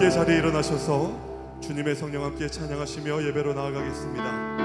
함께 자리에 일어나셔서 주님의 성령 함께 찬양하시며 예배로 나아가겠습니다.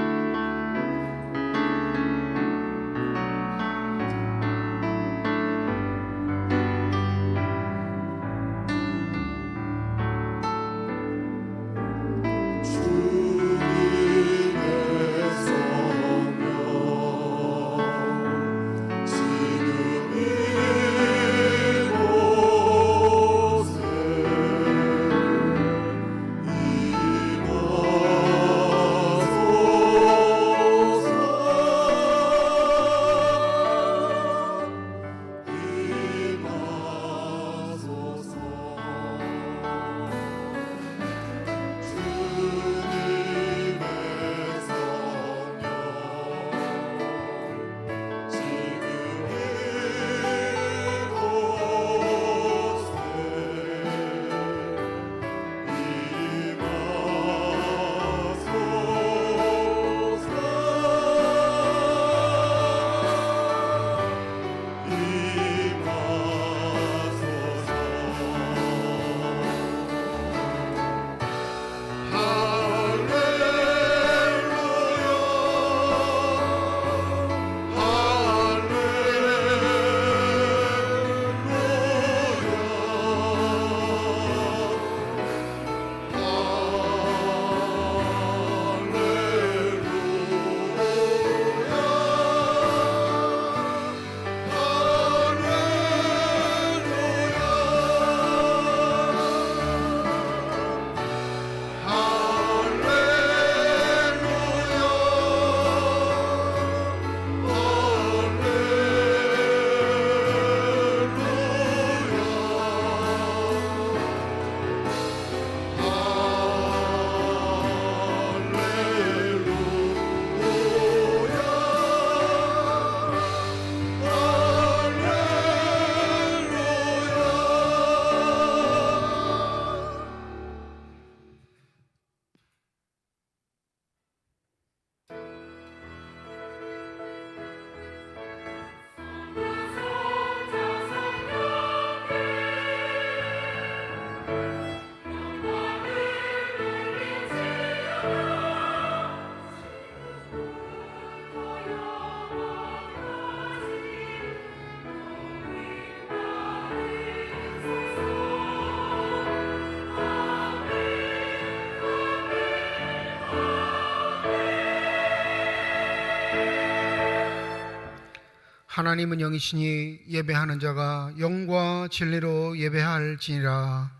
하나님은 영이시니 예배하는 자가 영과 진리로 예배할지니라.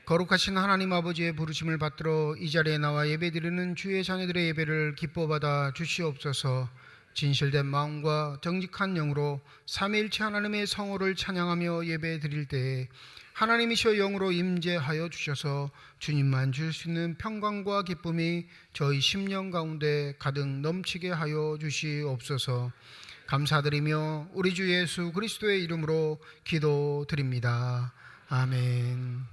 거룩하신 하나님 아버지의 부르심을 받들어 이 자리에 나와 예배드리는 주의 자녀들의 예배를 기뻐 받아 주시옵소서. 진실된 마음과 정직한 영으로 삼위일체 하나님의 성호를 찬양하며 예배드릴 때에 하나님이시여 영으로 임재하여 주셔서 주님만 주실 수 있는 평강과 기쁨이 저희 심령 가운데 가득 넘치게 하여 주시옵소서. 감사드리며 우리 주 예수 그리스도의 이름으로 기도드립니다. 아멘.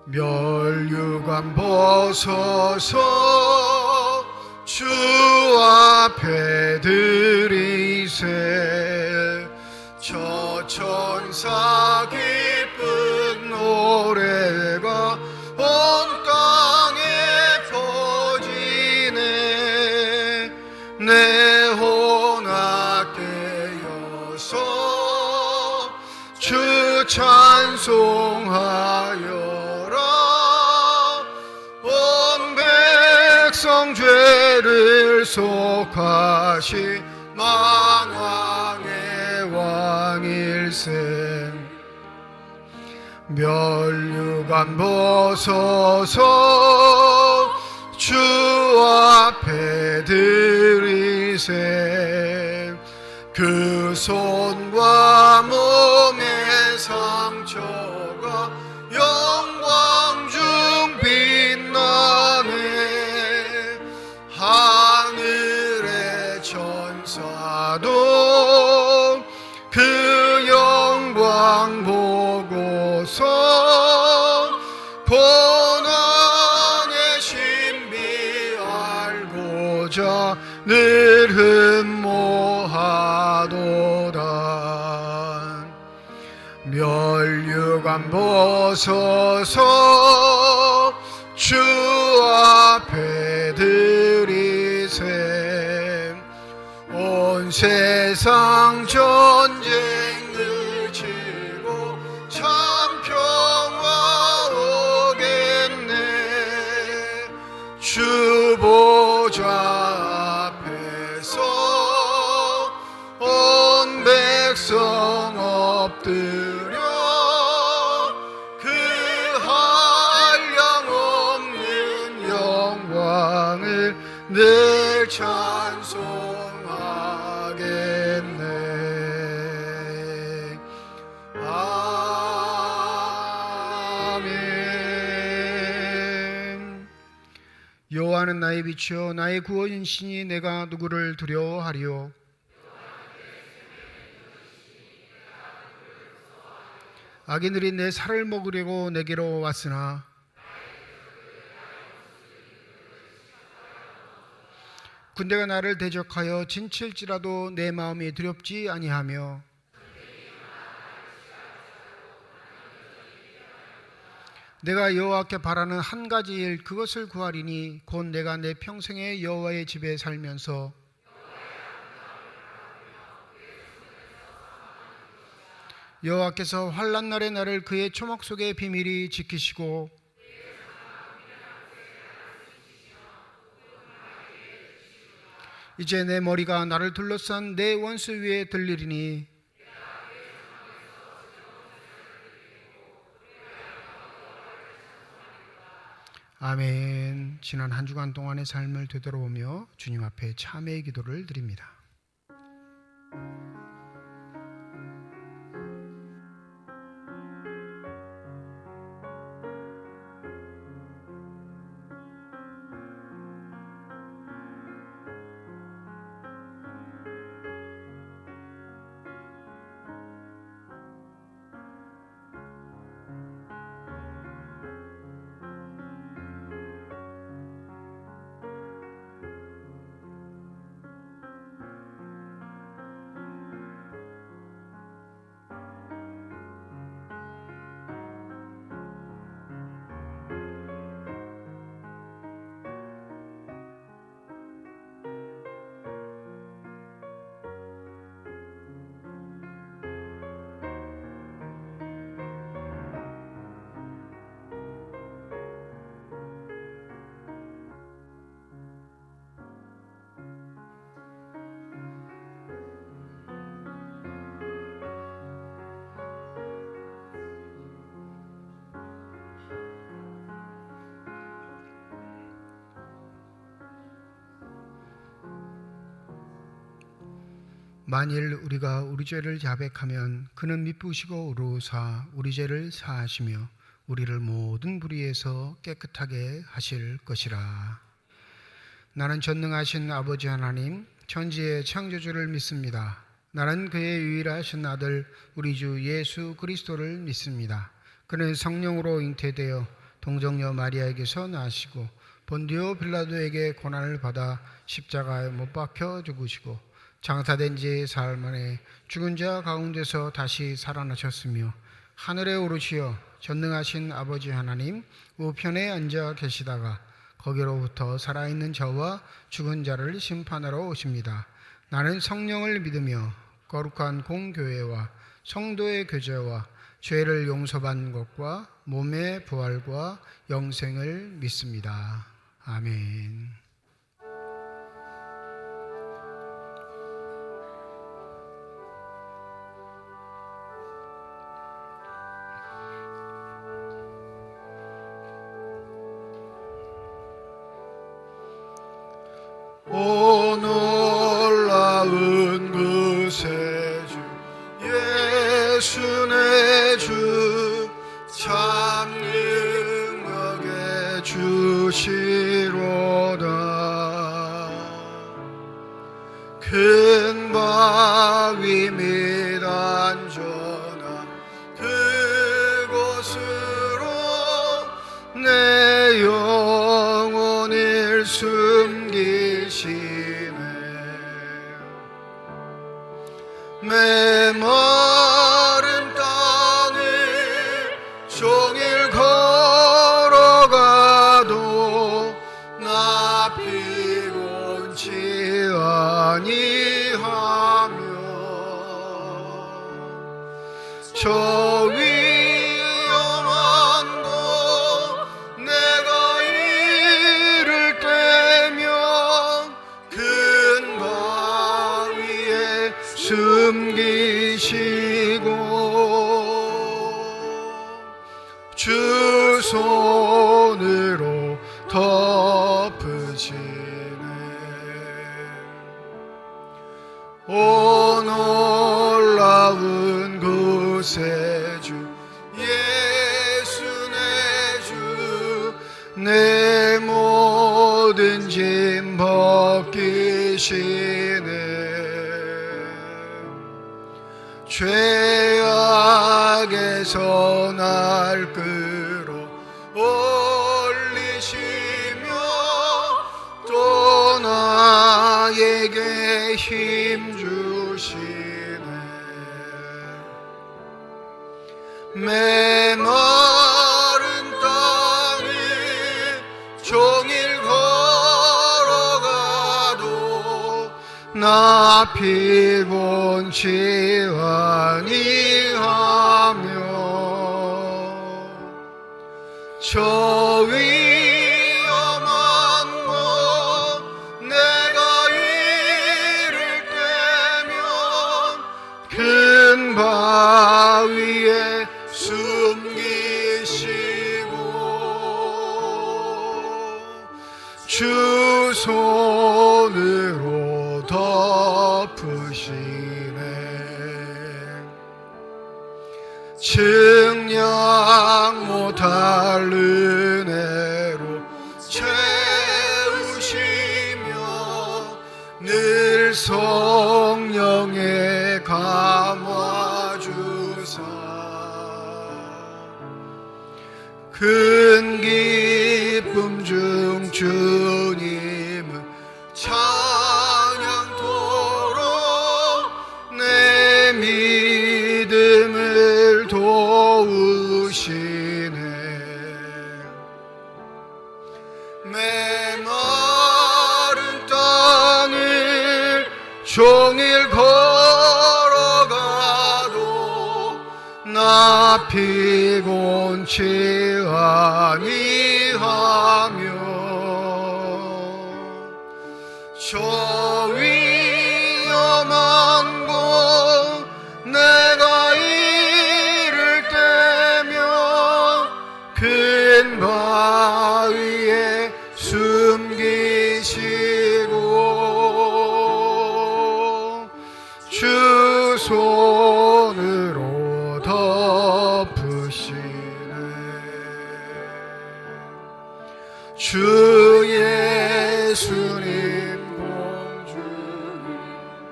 멸류관 벗어서 주 앞에 드리세. 저 천사 기쁜 노래가 온 땅에 퍼지네. 내 혼악 깨어서 주 찬송하여라. 온 백성 죄를 속하신 만왕의 왕일세. 멸류관 벗어서 주 앞에 드리세. 그 손과 몸의 상처가 영광 중 빛나네. 하늘의 천사도 그 영광 보고서 고난의 신비 알고자 멸류관 벗어서 주 앞에 드리세. 온 세상 전쟁을 치고 참 평화 오겠네. 주 보좌 앞에서 온 백성 엎드려 그 한량없는 영광을 늘 찬송하겠네. 아멘. 여호와는 나의 빛이요 나의 구원이시니 내가 누구를 두려워하리요. 악인들이 내 살을 먹으려고 내게로 왔으나 군대가 나를 대적하여 진칠지라도 내 마음이 두렵지 아니하며 내가 여호와께 바라는 한 가지 일 그것을 구하리니 곧 내가 내 평생에 여호와의 집에 살면서 여호와께서 환난 날에 나를 그의 초막 속에 비밀히 지키시고 이제 내 머리가 나를 둘러싼 내 원수 위에 들리리니 아멘. 지난 한 주간 동안의 삶을 되돌아보며 주님 앞에 참회의 기도를 드립니다. 만일 우리가 우리 죄를 자백하면 그는 미쁘시고 의로우사 우리 죄를 사하시며 우리를 모든 불의에서 깨끗하게 하실 것이라. 나는 전능하신 아버지 하나님 천지의 창조주를 믿습니다. 나는 그의 유일하신 아들 우리 주 예수 그리스도를 믿습니다. 그는 성령으로 잉태되어 동정녀 마리아에게서 나시고 본디오 빌라도에게 고난을 받아 십자가에 못 박혀 죽으시고 장사된 지 사흘 만에 죽은 자 가운데서 다시 살아나셨으며 하늘에 오르시어 전능하신 아버지 하나님 우편에 앉아 계시다가 거기로부터 살아있는 저와 죽은 자를 심판하러 오십니다. 나는 성령을 믿으며 거룩한 공교회와 성도의 교제와 죄를 용서받는 것과 몸의 부활과 영생을 믿습니다. 아멘. 오 놀라운 그새 주 예수 내 주 참 능력의 주시로다. 큰 바위 및 안전한 그곳으로 내 영혼을 숨기시네. 메마른 땅 주 손으로 덮으시네. 오 놀라운 구세주 예수 내 주, 내 모든 짐 벗기시네. 죄악에서 날 끌어올리시며 또 나에게 힘 주시네. 메마른 땅을 종일 걸어가도 나 피곤치 아니하며 저 위험한 곳 내가 이를 때면 큰 바위에 숨기시고 주 손으로 덮으시네. 증량 못할 은혜로 채우시며 늘 성령에 감화주사 큰 기쁨 중 주님은 찬양토록 내 믿음을 도우시네. 메마른 땅을 종일 걸어가도 나 피곤치 아니하며 저 위험한 곳 내가 이를 때면 큰 바위에 숨기시고 주 손으로 덮으시네. 주 예수님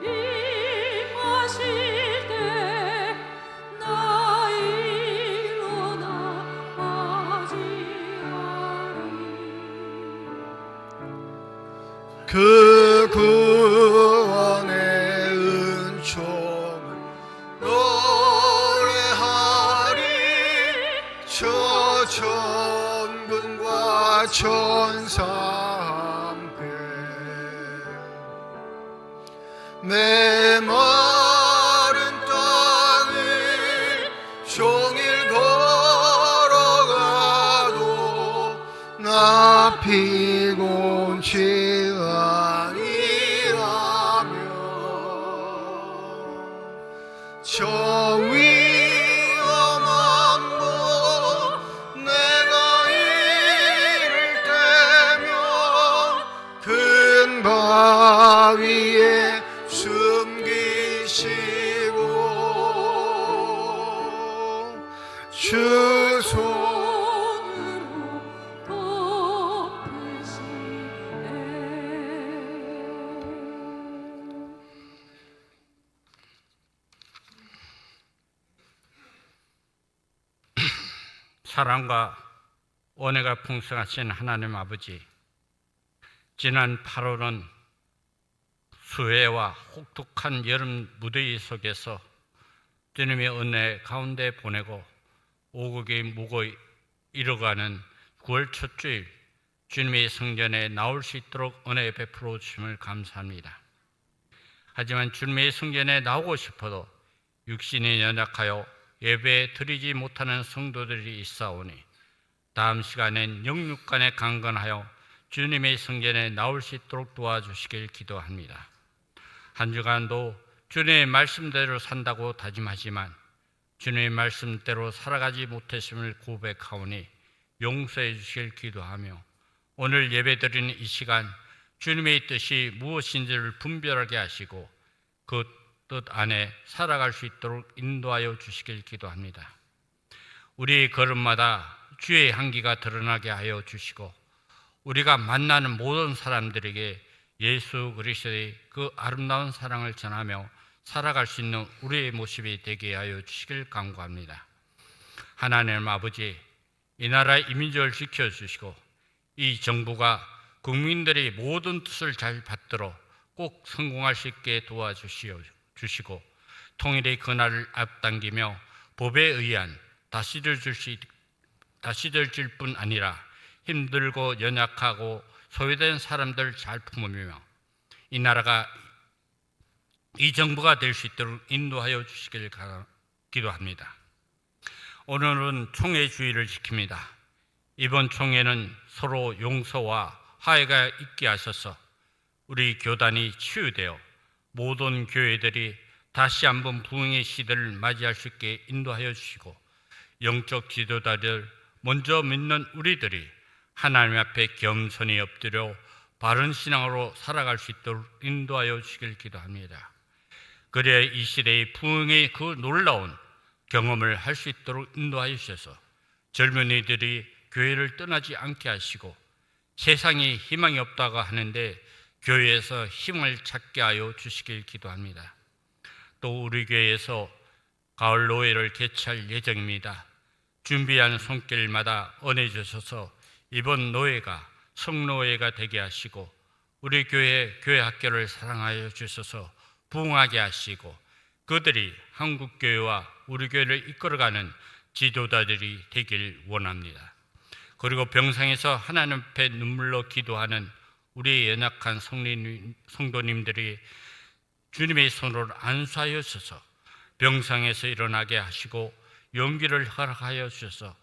임하실 때 나 일어나 맞이하리. 그 구원의 은총을 노래하리. 저 천군과 천사 함께 메마른 땅을 종일 걸어가도 나 피곤치 아니하며 저 위험한 곳 내가 이를 때면 큰 바위에 숨기시고 주 손으로 사랑과 은혜가 풍성하신 하나님 아버지, 지난 8월은 수해와 혹독한 여름 무더위 속에서 주님의 은혜 가운데 보내고 오국이 무고 이뤄가는 9월 첫 주일 주님의 성전에 나올 수 있도록 은혜 베풀어 주심을 감사합니다. 하지만 주님의 성전에 나오고 싶어도 육신이 연약하여 예배 드리지 못하는 성도들이 있사오니 다음 시간엔 영육간에 강건하여 주님의 성전에 나올 수 있도록 도와주시길 기도합니다. 한 주간도 주님의 말씀대로 산다고 다짐하지만 주님의 말씀대로 살아가지 못했음을 고백하오니 용서해 주시길 기도하며 오늘 예배드리는 이 시간 주님의 뜻이 무엇인지를 분별하게 하시고 그 뜻 안에 살아갈 수 있도록 인도하여 주시길 기도합니다. 우리의 걸음마다 주의 향기가 드러나게 하여 주시고 우리가 만나는 모든 사람들에게 예수 그리스도의 그 아름다운 사랑을 전하며 살아갈 수 있는 우리의 모습이 되게 하여 주시길 간구합니다. 하나님 아버지, 이 나라의 이민족을 지켜주시고 이 정부가 국민들의 모든 뜻을 잘 받들어 꼭 성공할 수 있게 도와주시고 통일의 그날을 앞당기며 법에 의한 다스려질 뿐 아니라 힘들고 연약하고 소외된 사람들 잘 품으며 이 나라가 이 정부가 될 수 있도록 인도하여 주시길 기도합니다. 오늘은 총회 주의를 지킵니다. 이번 총회는 서로 용서와 화해가 있게 하셔서 우리 교단이 치유되어 모든 교회들이 다시 한번 부흥의 시대를 맞이할 수 있게 인도하여 주시고 영적 지도자들 먼저 믿는 우리들이 하나님 앞에 겸손히 엎드려 바른 신앙으로 살아갈 수 있도록 인도하여 주시길 기도합니다. 그래야 이 시대의 부흥의 그 놀라운 경험을 할 수 있도록 인도하여 주셔서 젊은이들이 교회를 떠나지 않게 하시고 세상에 희망이 없다고 하는데 교회에서 힘을 찾게 하여 주시길 기도합니다. 또 우리 교회에서 가을 노회를 개최할 예정입니다. 준비하는 손길마다 은혜 주셔서 이번 노회가 성노회가 되게 하시고 우리 교회 학교를 사랑하여 주셔서 부흥하게 하시고 그들이 한국교회와 우리 교회를 이끌어가는 지도자들이 되길 원합니다. 그리고 병상에서 하나님 앞에 눈물로 기도하는 우리의 연약한 성도님들이 주님의 손으로 안수하여 주셔서 병상에서 일어나게 하시고 용기를 허락하여 주셔서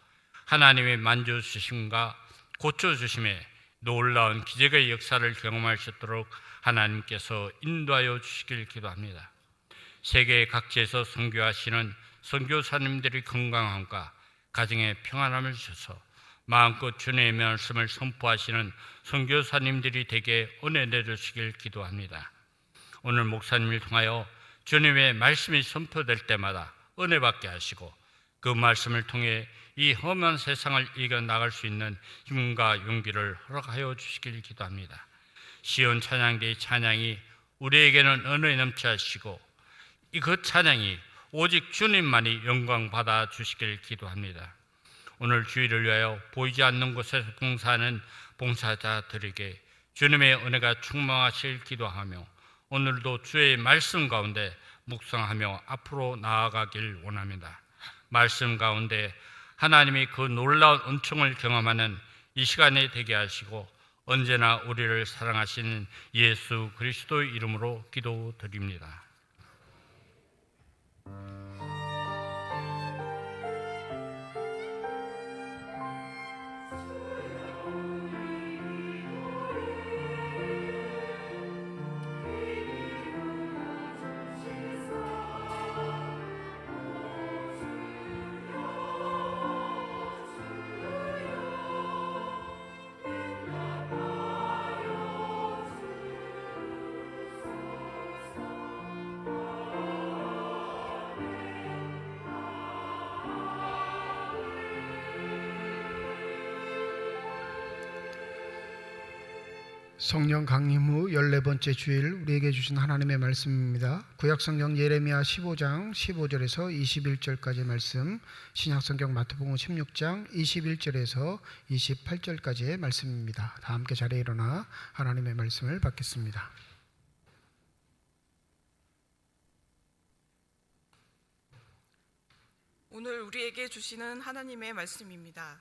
하나님의 만져주심과 고쳐주심에 놀라운 기적의 역사를 경험할 수 있도록 하나님께서 인도하여 주시길 기도합니다. 세계 각지에서 선교하시는 선교사님들의 건강함과 가정의 평안함을 주셔서 마음껏 주님의 말씀을 선포하시는 선교사님들이 되게 은혜 내주시길 기도합니다. 오늘 목사님을 통하여 주님의 말씀이 선포될 때마다 은혜 받게 하시고 그 말씀을 통해 이 험한 세상을 이겨나갈 수 있는 힘과 용기를 허락하여 주시길 기도합니다. 시온 찬양대의 찬양이 우리에게는 은혜 넘치 하시고 그 찬양이 오직 주님만이 영광 받아 주시길 기도합니다. 오늘 주일을 위하여 보이지 않는 곳에서 봉사하는 봉사자들에게 주님의 은혜가 충만하실 기도하며 오늘도 주의 말씀 가운데 묵상하며 앞으로 나아가길 원합니다. 말씀 가운데 하나님이 그 놀라운 은총을 경험하는 이 시간이 되게 하시고 언제나 우리를 사랑하시는 예수 그리스도의 이름으로 기도드립니다. 성령 강림 후 14번째 주일 우리에게 주신 하나님의 말씀입니다. 구약성경 예레미야 15장 15절에서 21절까지 말씀, 신약성경 마태복음 16장 21절에서 28절까지의 말씀입니다. 다 함께 자리에 일어나 하나님의 말씀을 받겠습니다. 오늘 우리에게 주시는 하나님의 말씀입니다.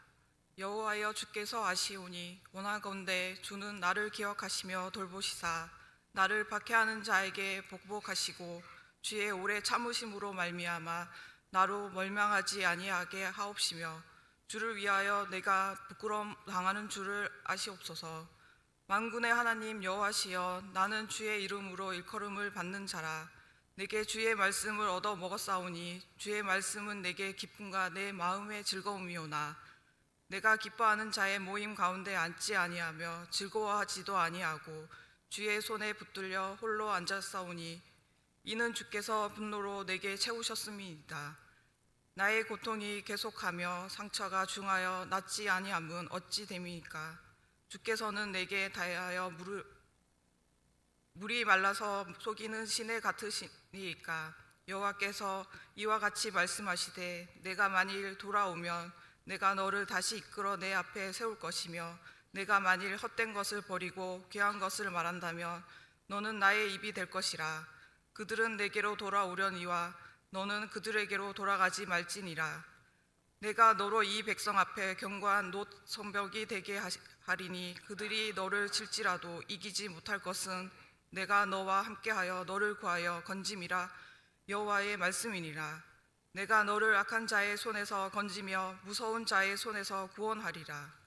여호와여 주께서 아시오니 원하건대 주는 나를 기억하시며 돌보시사 나를 박해하는 자에게 복복하시고 주의 오래 참으심으로 말미암아 나로 멸망하지 아니하게 하옵시며 주를 위하여 내가 부끄러움 당하는 줄을 아시옵소서. 만군의 하나님 여호와시여 나는 주의 이름으로 일컬음을 받는 자라. 내게 주의 말씀을 얻어 먹었사오니 주의 말씀은 내게 기쁨과 내 마음의 즐거움이오나 내가 기뻐하는 자의 모임 가운데 앉지 아니하며 즐거워하지도 아니하고 주의 손에 붙들려 홀로 앉았사오니 이는 주께서 분노로 내게 채우셨음이니이다. 나의 고통이 계속하며 상처가 중하여 낫지 아니함은 어찌 됨이니까. 주께서는 내게 다하여 물이 말라서 속이는 시내 같으시니까. 여호와께서 이와 같이 말씀하시되 내가 만일 돌아오면 내가 너를 다시 이끌어 내 앞에 세울 것이며 내가 만일 헛된 것을 버리고 귀한 것을 말한다면 너는 나의 입이 될 것이라. 그들은 내게로 돌아오려니와 너는 그들에게로 돌아가지 말지니라. 내가 너로 이 백성 앞에 견고한 놋 성벽이 되게 하리니 그들이 너를 칠지라도 이기지 못할 것은 내가 너와 함께하여 너를 구하여 건짐이라. 여호와의 말씀이니라. 내가 너를 악한 자의 손에서 건지며 무서운 자의 손에서 구원하리라.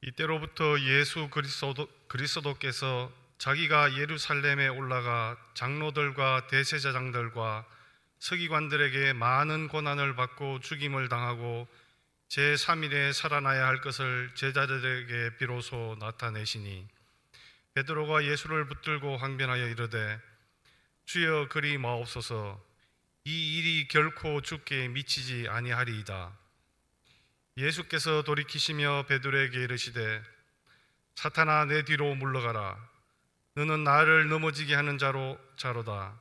이때로부터 예수 그리스도께서 자기가 예루살렘에 올라가 장로들과 대제사장들과 서기관들에게 많은 고난을 받고 죽임을 당하고 제3일에 살아나야 할 것을 제자들에게 비로소 나타내시니 베드로가 예수를 붙들고 항변하여 이르되 주여 그리 마옵소서. 이 일이 결코 주께 미치지 아니하리이다. 예수께서 돌이키시며 베드로에게 이르시되 사탄아 내 뒤로 물러가라. 너는 나를 넘어지게 하는 자로다.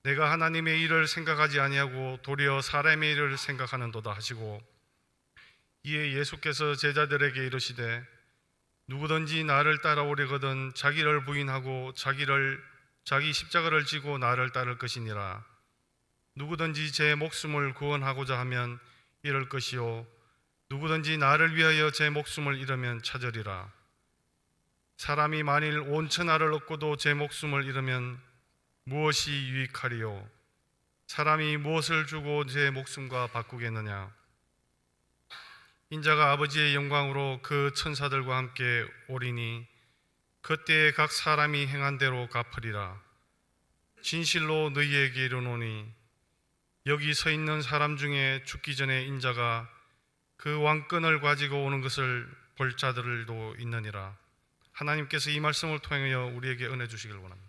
내가 하나님의 일을 생각하지 아니하고 도리어 사람의 일을 생각하는도다 하시고 이에 예수께서 제자들에게 이르시되 누구든지 나를 따라오려거든 자기를 부인하고 자기 십자가를 지고 나를 따를 것이니라. 누구든지 제 목숨을 구원하고자 하면 잃을 것이요 누구든지 나를 위하여 제 목숨을 잃으면 찾으리라. 사람이 만일 온 천하를 얻고도 제 목숨을 잃으면 무엇이 유익하리요? 사람이 무엇을 주고 제 목숨과 바꾸겠느냐? 인자가 아버지의 영광으로 그 천사들과 함께 오리니 그때에 각 사람이 행한 대로 갚으리라. 진실로 너희에게 이르노니 여기 서 있는 사람 중에 죽기 전에 인자가 그 왕권을 가지고 오는 것을 볼 자들도 있느니라. 하나님께서 이 말씀을 통하여 우리에게 은혜 주시길 원합니다.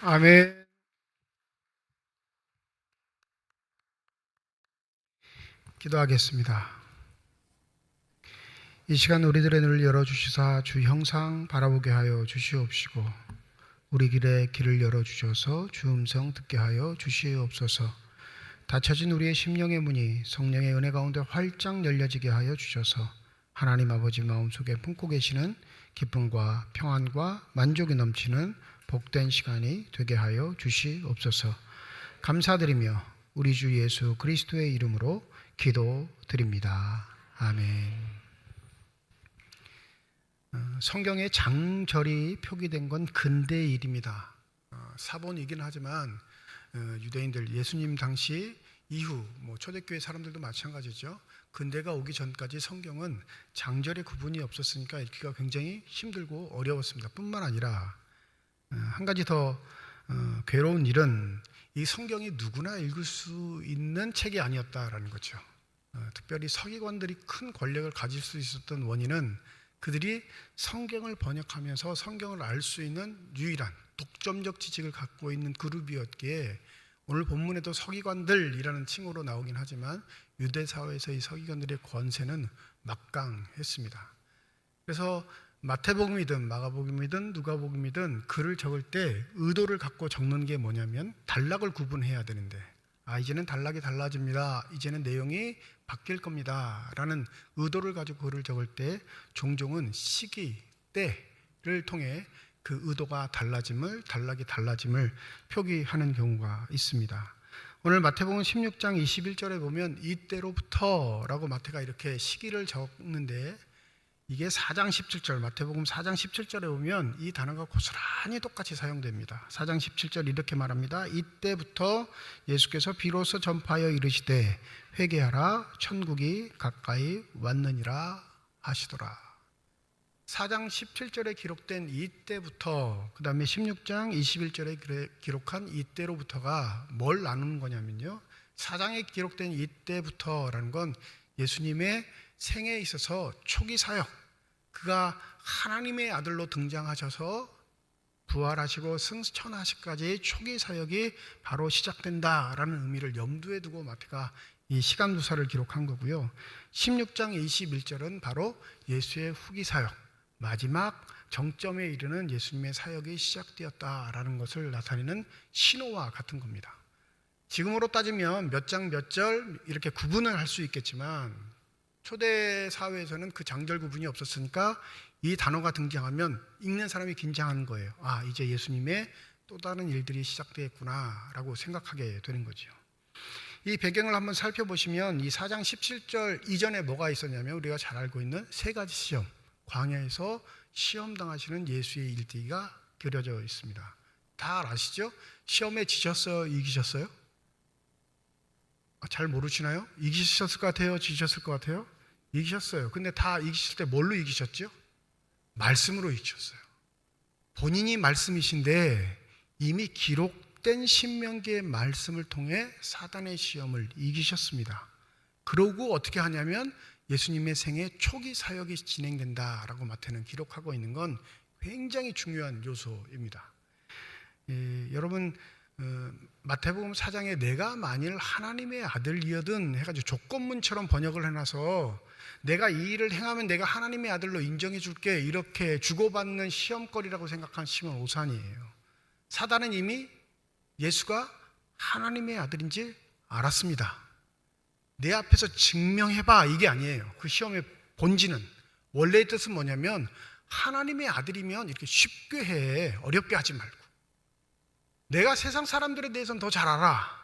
아멘. 기도하겠습니다. 이 시간 우리들의 눈을 열어주시사 주 형상 바라보게 하여 주시옵시고 우리 길에 길을 열어주셔서 주 음성 듣게 하여 주시옵소서. 닫혀진 우리의 심령의 문이 성령의 은혜 가운데 활짝 열려지게 하여 주셔서 하나님 아버지 마음속에 품고 계시는 기쁨과 평안과 만족이 넘치는 복된 시간이 되게 하여 주시옵소서. 감사드리며 우리 주 예수 그리스도의 이름으로 기도드립니다. 아멘. 성경에 장절이 표기된 건 근대의 일입니다. 사본이긴 하지만 유대인들 예수님 당시 이후 초대교회 사람들도 마찬가지죠. 근대가 오기 전까지 성경은 장절의 구분이 없었으니까 읽기가 굉장히 힘들고 어려웠습니다. 뿐만 아니라 한 가지 더 괴로운 일은 이 성경이 누구나 읽을 수 있는 책이 아니었다라는 거죠. 특별히 서기관들이 큰 권력을 가질 수 있었던 원인은 그들이 성경을 번역하면서 성경을 알 수 있는 유일한 독점적 지식을 갖고 있는 그룹이었기에 오늘 본문에도 서기관들이라는 칭호로 나오긴 하지만 유대 사회에서의 서기관들의 권세는 막강했습니다. 그래서 마태복음이든 마가복음이든 누가복음이든 글을 적을 때 의도를 갖고 적는 게 뭐냐면 단락을 구분해야 되는데 이제는 단락이 달라집니다. 이제는 내용이 바뀔 겁니다. 라는 의도를 가지고 글을 적을 때 종종은 시기, 때를 통해 그 의도가 단락이 달라짐을 표기하는 경우가 있습니다. 오늘 마태복음 16장 21절에 보면 이때로부터라고 마태가 이렇게 시기를 적는데 이게 4장 17절 마태복음 4장 17절에 보면 이 단어가 고스란히 똑같이 사용됩니다. 4장 17절 이렇게 말합니다. 이때부터 예수께서 비로소 전파하여 이르시되 회개하라 천국이 가까이 왔느니라 하시더라. 4장 17절에 기록된 이때부터 그 다음에 16장 21절에 기록한 이때로부터가 뭘 나누는 거냐면요, 4장에 기록된 이때부터라는 건 예수님의 생애에 있어서 초기 사역, 그가 하나님의 아들로 등장하셔서 부활하시고 승천하시기까지 초기 사역이 바로 시작된다라는 의미를 염두에 두고 마태가 이 시간 두사를 기록한 거고요. 16장 21절은 바로 예수의 후기 사역, 마지막 정점에 이르는 예수님의 사역이 시작되었다라는 것을 나타내는 신호와 같은 겁니다. 지금으로 따지면 몇 장 몇 절 이렇게 구분을 할 수 있겠지만 초대 사회에서는 그 장절 구분이 없었으니까 이 단어가 등장하면 읽는 사람이 긴장하는 거예요. 이제 예수님의 또 다른 일들이 시작되었구나 라고 생각하게 되는 거죠. 이 배경을 한번 살펴보시면 이 4장 17절 이전에 뭐가 있었냐면 우리가 잘 알고 있는 세 가지 시험, 광야에서 시험 당하시는 예수의 일대기가 그려져 있습니다. 다 아시죠? 시험에 지셨어요? 이기셨어요? 잘 모르시나요? 이기셨을 것 같아요? 지셨을 것 같아요? 이기셨어요. 근데 다 이기실 때 뭘로 이기셨죠? 말씀으로 이기셨어요. 본인이 말씀이신데 이미 기록된 신명기의 말씀을 통해 사단의 시험을 이기셨습니다. 그러고 어떻게 하냐면 예수님의 생애 초기 사역이 진행된다라고 마태는 기록하고 있는 건 굉장히 중요한 요소입니다. 여러분 마태복음 4장에 내가 만일 하나님의 아들이거든 해가지고 조건문처럼 번역을 해놔서 내가 이 일을 행하면 내가 하나님의 아들로 인정해 줄게 이렇게 주고받는 시험거리라고 생각하시면 오산이에요. 사단은 이미 예수가 하나님의 아들인지 알았습니다. 내 앞에서 증명해봐 이게 아니에요. 그 시험의 본질은 원래의 뜻은 뭐냐면 하나님의 아들이면 이렇게 쉽게 해, 어렵게 하지 말고 내가 세상 사람들에 대해서는 더 잘 알아.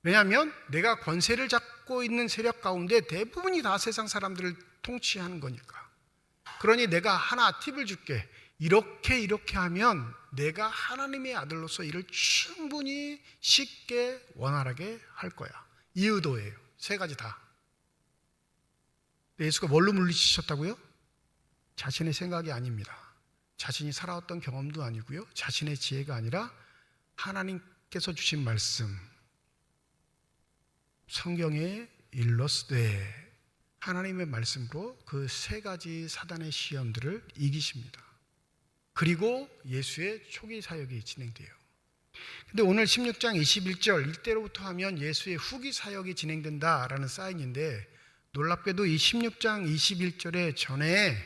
왜냐하면 내가 권세를 잡고 있는 세력 가운데 대부분이 다 세상 사람들을 통치하는 거니까. 그러니 내가 하나 팁을 줄게. 이렇게 하면 내가 하나님의 아들로서 이를 충분히 쉽게 원활하게 할 거야. 이 의도예요. 세 가지 다. 예수가 뭘로 물리치셨다고요? 자신의 생각이 아닙니다. 자신이 살아왔던 경험도 아니고요. 자신의 지혜가 아니라 하나님께서 주신 말씀, 성경의 일러스되 하나님의 말씀으로 그 세 가지 사단의 시험들을 이기십니다. 그리고 예수의 초기 사역이 진행돼요. 근데 오늘 16장 21절 이때로부터 하면 예수의 후기 사역이 진행된다라는 사인인데 놀랍게도 이 16장 21절의 전에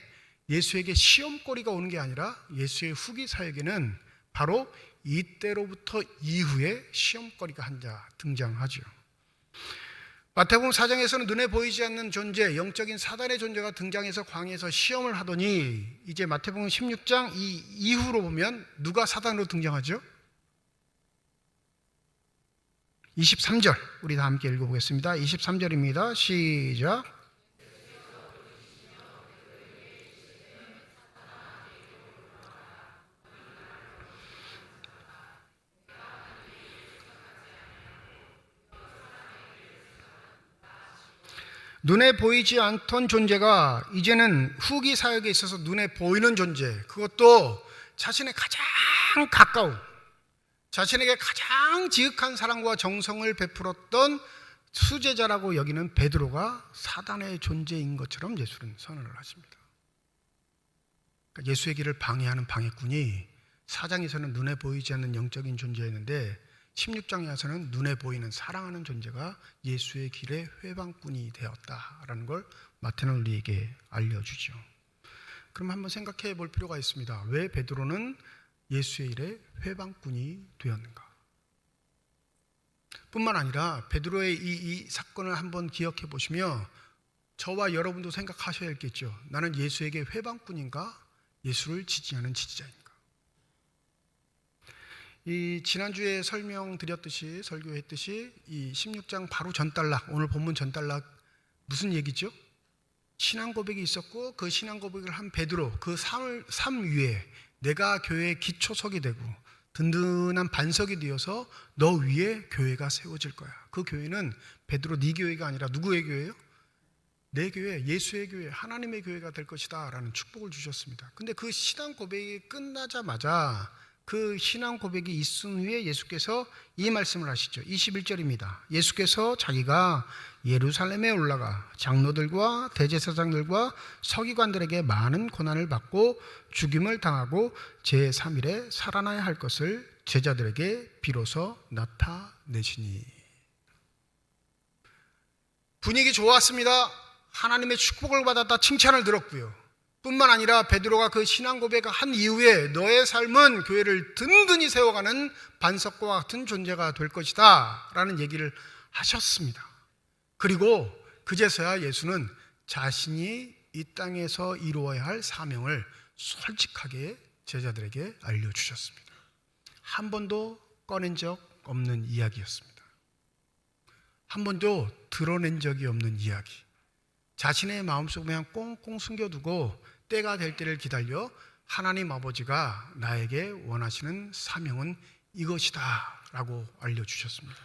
예수에게 시험거리가 오는 게 아니라 예수의 후기 사역에는 바로 이때로부터 이후에 시험거리가 한 자 등장하죠. 마태복음 4장에서는 눈에 보이지 않는 존재, 영적인 사단의 존재가 등장해서 광야에서 시험을 하더니 이제 마태복음 16장 이후로 보면 누가 사단으로 등장하죠? 23절 우리 다 함께 읽어보겠습니다. 23절입니다. 시작. 눈에 보이지 않던 존재가 이제는 후기 사역에 있어서 눈에 보이는 존재, 그것도 자신의 가장 가까운, 자신에게 가장 지극한 사랑과 정성을 베풀었던 수제자라고 여기는 베드로가 사단의 존재인 것처럼 예수는 선언을 하십니다. 그러니까 예수의 길을 방해하는 방해꾼이 4장에서는 눈에 보이지 않는 영적인 존재였는데 16장에 와서는 눈에 보이는 사랑하는 존재가 예수의 길의 회방꾼이 되었다라는 걸 마태는 우리에게 알려주죠. 그럼 한번 생각해 볼 필요가 있습니다. 왜 베드로는 예수의 일의 회방꾼이 되었는가? 뿐만 아니라 베드로의 이 사건을 한번 기억해 보시며 저와 여러분도 생각하셔야 했겠죠. 나는 예수에게 회방꾼인가? 예수를 지지하는 지지자인가? 이 지난주에 설명드렸듯이 설교했듯이 이 16장 바로 전단락, 오늘 본문 전단락 무슨 얘기죠? 신앙 고백이 있었고 그 신앙 고백을 한 베드로, 그 삶 위에 내가 교회의 기초석이 되고 든든한 반석이 되어서 너 위에 교회가 세워질 거야. 그 교회는 베드로 네 교회가 아니라 누구의 교회예요? 내 교회, 예수의 교회, 하나님의 교회가 될 것이다 라는 축복을 주셨습니다. 근데 그 신앙 고백이 끝나자마자 그 신앙 고백이 있은 후에 예수께서 이 말씀을 하시죠. 21절입니다. 예수께서 자기가 예루살렘에 올라가 장로들과 대제사장들과 서기관들에게 많은 고난을 받고 죽임을 당하고 제3일에 살아나야 할 것을 제자들에게 비로소 나타내시니. 분위기 좋았습니다. 하나님의 축복을 받았다 칭찬을 들었고요. 뿐만 아니라 베드로가 그 신앙 고백을 한 이후에 너의 삶은 교회를 든든히 세워가는 반석과 같은 존재가 될 것이다 라는 얘기를 하셨습니다. 그리고 그제서야 예수는 자신이 이 땅에서 이루어야 할 사명을 솔직하게 제자들에게 알려주셨습니다. 한 번도 꺼낸 적 없는 이야기였습니다. 한 번도 드러낸 적이 없는 이야기. 자신의 마음속에 그냥 꽁꽁 숨겨두고 때가 될 때를 기다려 하나님 아버지가 나에게 원하시는 사명은 이것이다 라고 알려주셨습니다.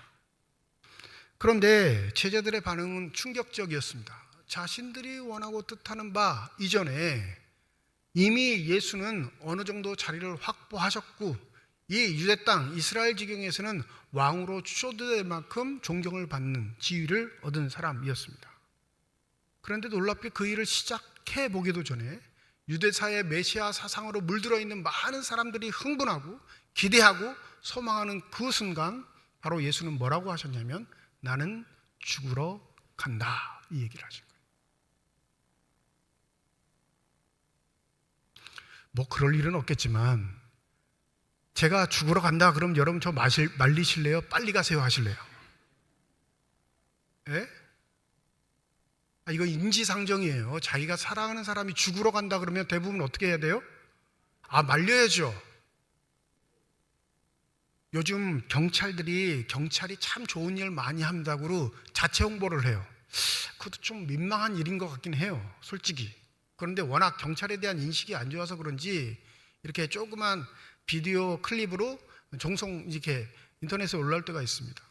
그런데 제자들의 반응은 충격적이었습니다. 자신들이 원하고 뜻하는 바 이전에 이미 예수는 어느 정도 자리를 확보하셨고 이 유대 땅 이스라엘 지경에서는 왕으로 추초될 만큼 존경을 받는 지위를 얻은 사람이었습니다. 그런데 놀랍게 그 일을 시작해 보기도 전에 유대사의 메시아 사상으로 물들어 있는 많은 사람들이 흥분하고 기대하고 소망하는 그 순간 바로 예수는 뭐라고 하셨냐면 나는 죽으러 간다 이 얘기를 하신 거예요. 뭐 그럴 일은 없겠지만 제가 죽으러 간다 그럼 여러분 저 말리실래요? 빨리 가세요 하실래요? 예? 이거 인지상정이에요. 자기가 사랑하는 사람이 죽으러 간다 그러면 대부분 어떻게 해야 돼요? 말려야죠. 요즘 경찰이 참 좋은 일 많이 한다고 자체 홍보를 해요. 그것도 좀 민망한 일인 것 같긴 해요, 솔직히. 그런데 워낙 경찰에 대한 인식이 안 좋아서 그런지 이렇게 조그만 비디오 클립으로 종종 이렇게 인터넷에 올라올 때가 있습니다.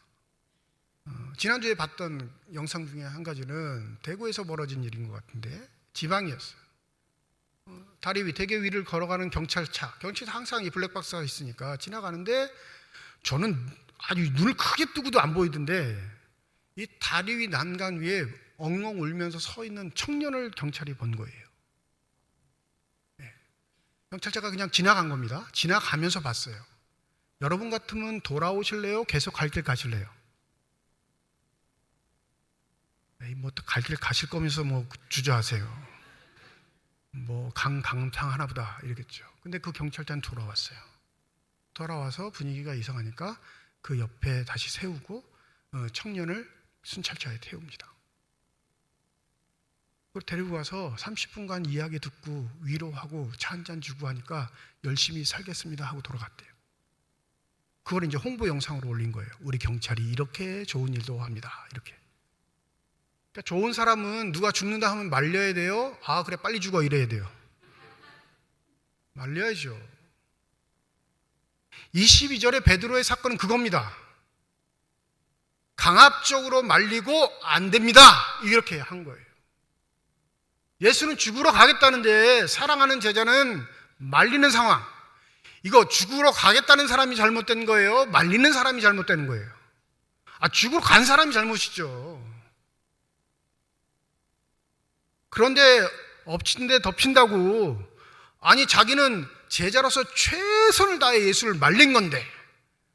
지난주에 봤던 영상 중에 한 가지는 대구에서 벌어진 일인 것 같은데 지방이었어요. 다리 위, 대교 위를 걸어가는 경찰차 항상 이 블랙박스가 있으니까 지나가는데 저는 아주 눈을 크게 뜨고도 안 보이던데 이 다리 위 난간 위에 엉엉 울면서 서 있는 청년을 경찰이 본 거예요. 네. 경찰차가 그냥 지나간 겁니다. 지나가면서 봤어요. 여러분 같으면 돌아오실래요? 계속 갈 길 가실래요? 에이, 뭐 또 갈 길 가실 거면서 뭐 주저하세요. 뭐 강상 하나보다 이러겠죠. 근데 그 경찰대는 돌아왔어요. 돌아와서 분위기가 이상하니까 그 옆에 다시 세우고 청년을 순찰차에 태웁니다. 그걸 데리고 가서 30분간 이야기 듣고 위로하고 차 한잔 주고 하니까 열심히 살겠습니다 하고 돌아갔대요. 그걸 이제 홍보 영상으로 올린 거예요. 우리 경찰이 이렇게 좋은 일도 합니다. 이렇게. 그러니까 좋은 사람은 누가 죽는다 하면 말려야 돼요? 아, 그래, 빨리 죽어 이래야 돼요. 말려야죠. 22절의 베드로의 사건은 그겁니다. 강압적으로 말리고 안 됩니다. 이렇게 한 거예요. 예수는 죽으러 가겠다는데 사랑하는 제자는 말리는 상황. 이거 죽으러 가겠다는 사람이 잘못된 거예요? 말리는 사람이 잘못되는 거예요? 아, 죽으러 간 사람이 잘못이죠. 그런데 엎친 데 덮친다고, 아니 자기는 제자로서 최선을 다해 예수를 말린 건데,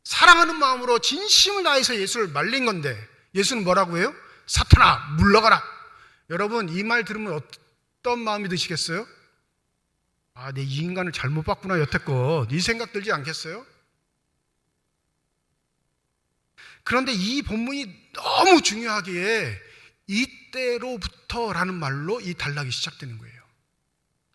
사랑하는 마음으로 진심을 다해서 예수를 말린 건데, 예수는 뭐라고 해요? 사탄아 물러가라. 여러분, 이 말 들으면 어떤 마음이 드시겠어요? 아, 내 이 인간을 잘못 봤구나 여태껏, 이 생각 들지 않겠어요? 그런데 이 본문이 너무 중요하기에 이때로부터라는 말로 이 단락이 시작되는 거예요.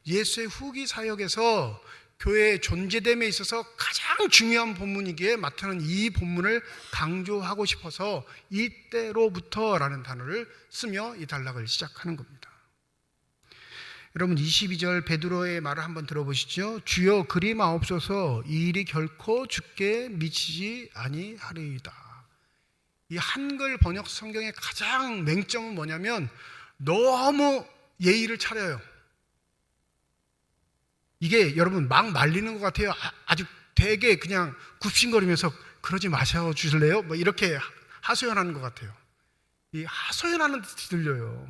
예수의 후기 사역에서 교회의 존재됨에 있어서 가장 중요한 본문이기에 마태는 이 본문을 강조하고 싶어서 이때로부터라는 단어를 쓰며 이 단락을 시작하는 겁니다. 여러분, 22절 베드로의 말을 한번 들어보시죠. 주여 그리 마옵소서, 이 일이 결코 주께 미치지 아니하리이다. 이 한글 번역 성경의 가장 맹점은 뭐냐면 너무 예의를 차려요. 이게 여러분 막 말리는 것 같아요. 아주 되게 그냥 굽신거리면서 그러지 마셔 주실래요? 뭐 이렇게 하소연하는 것 같아요. 이 하소연하는 듯이 들려요.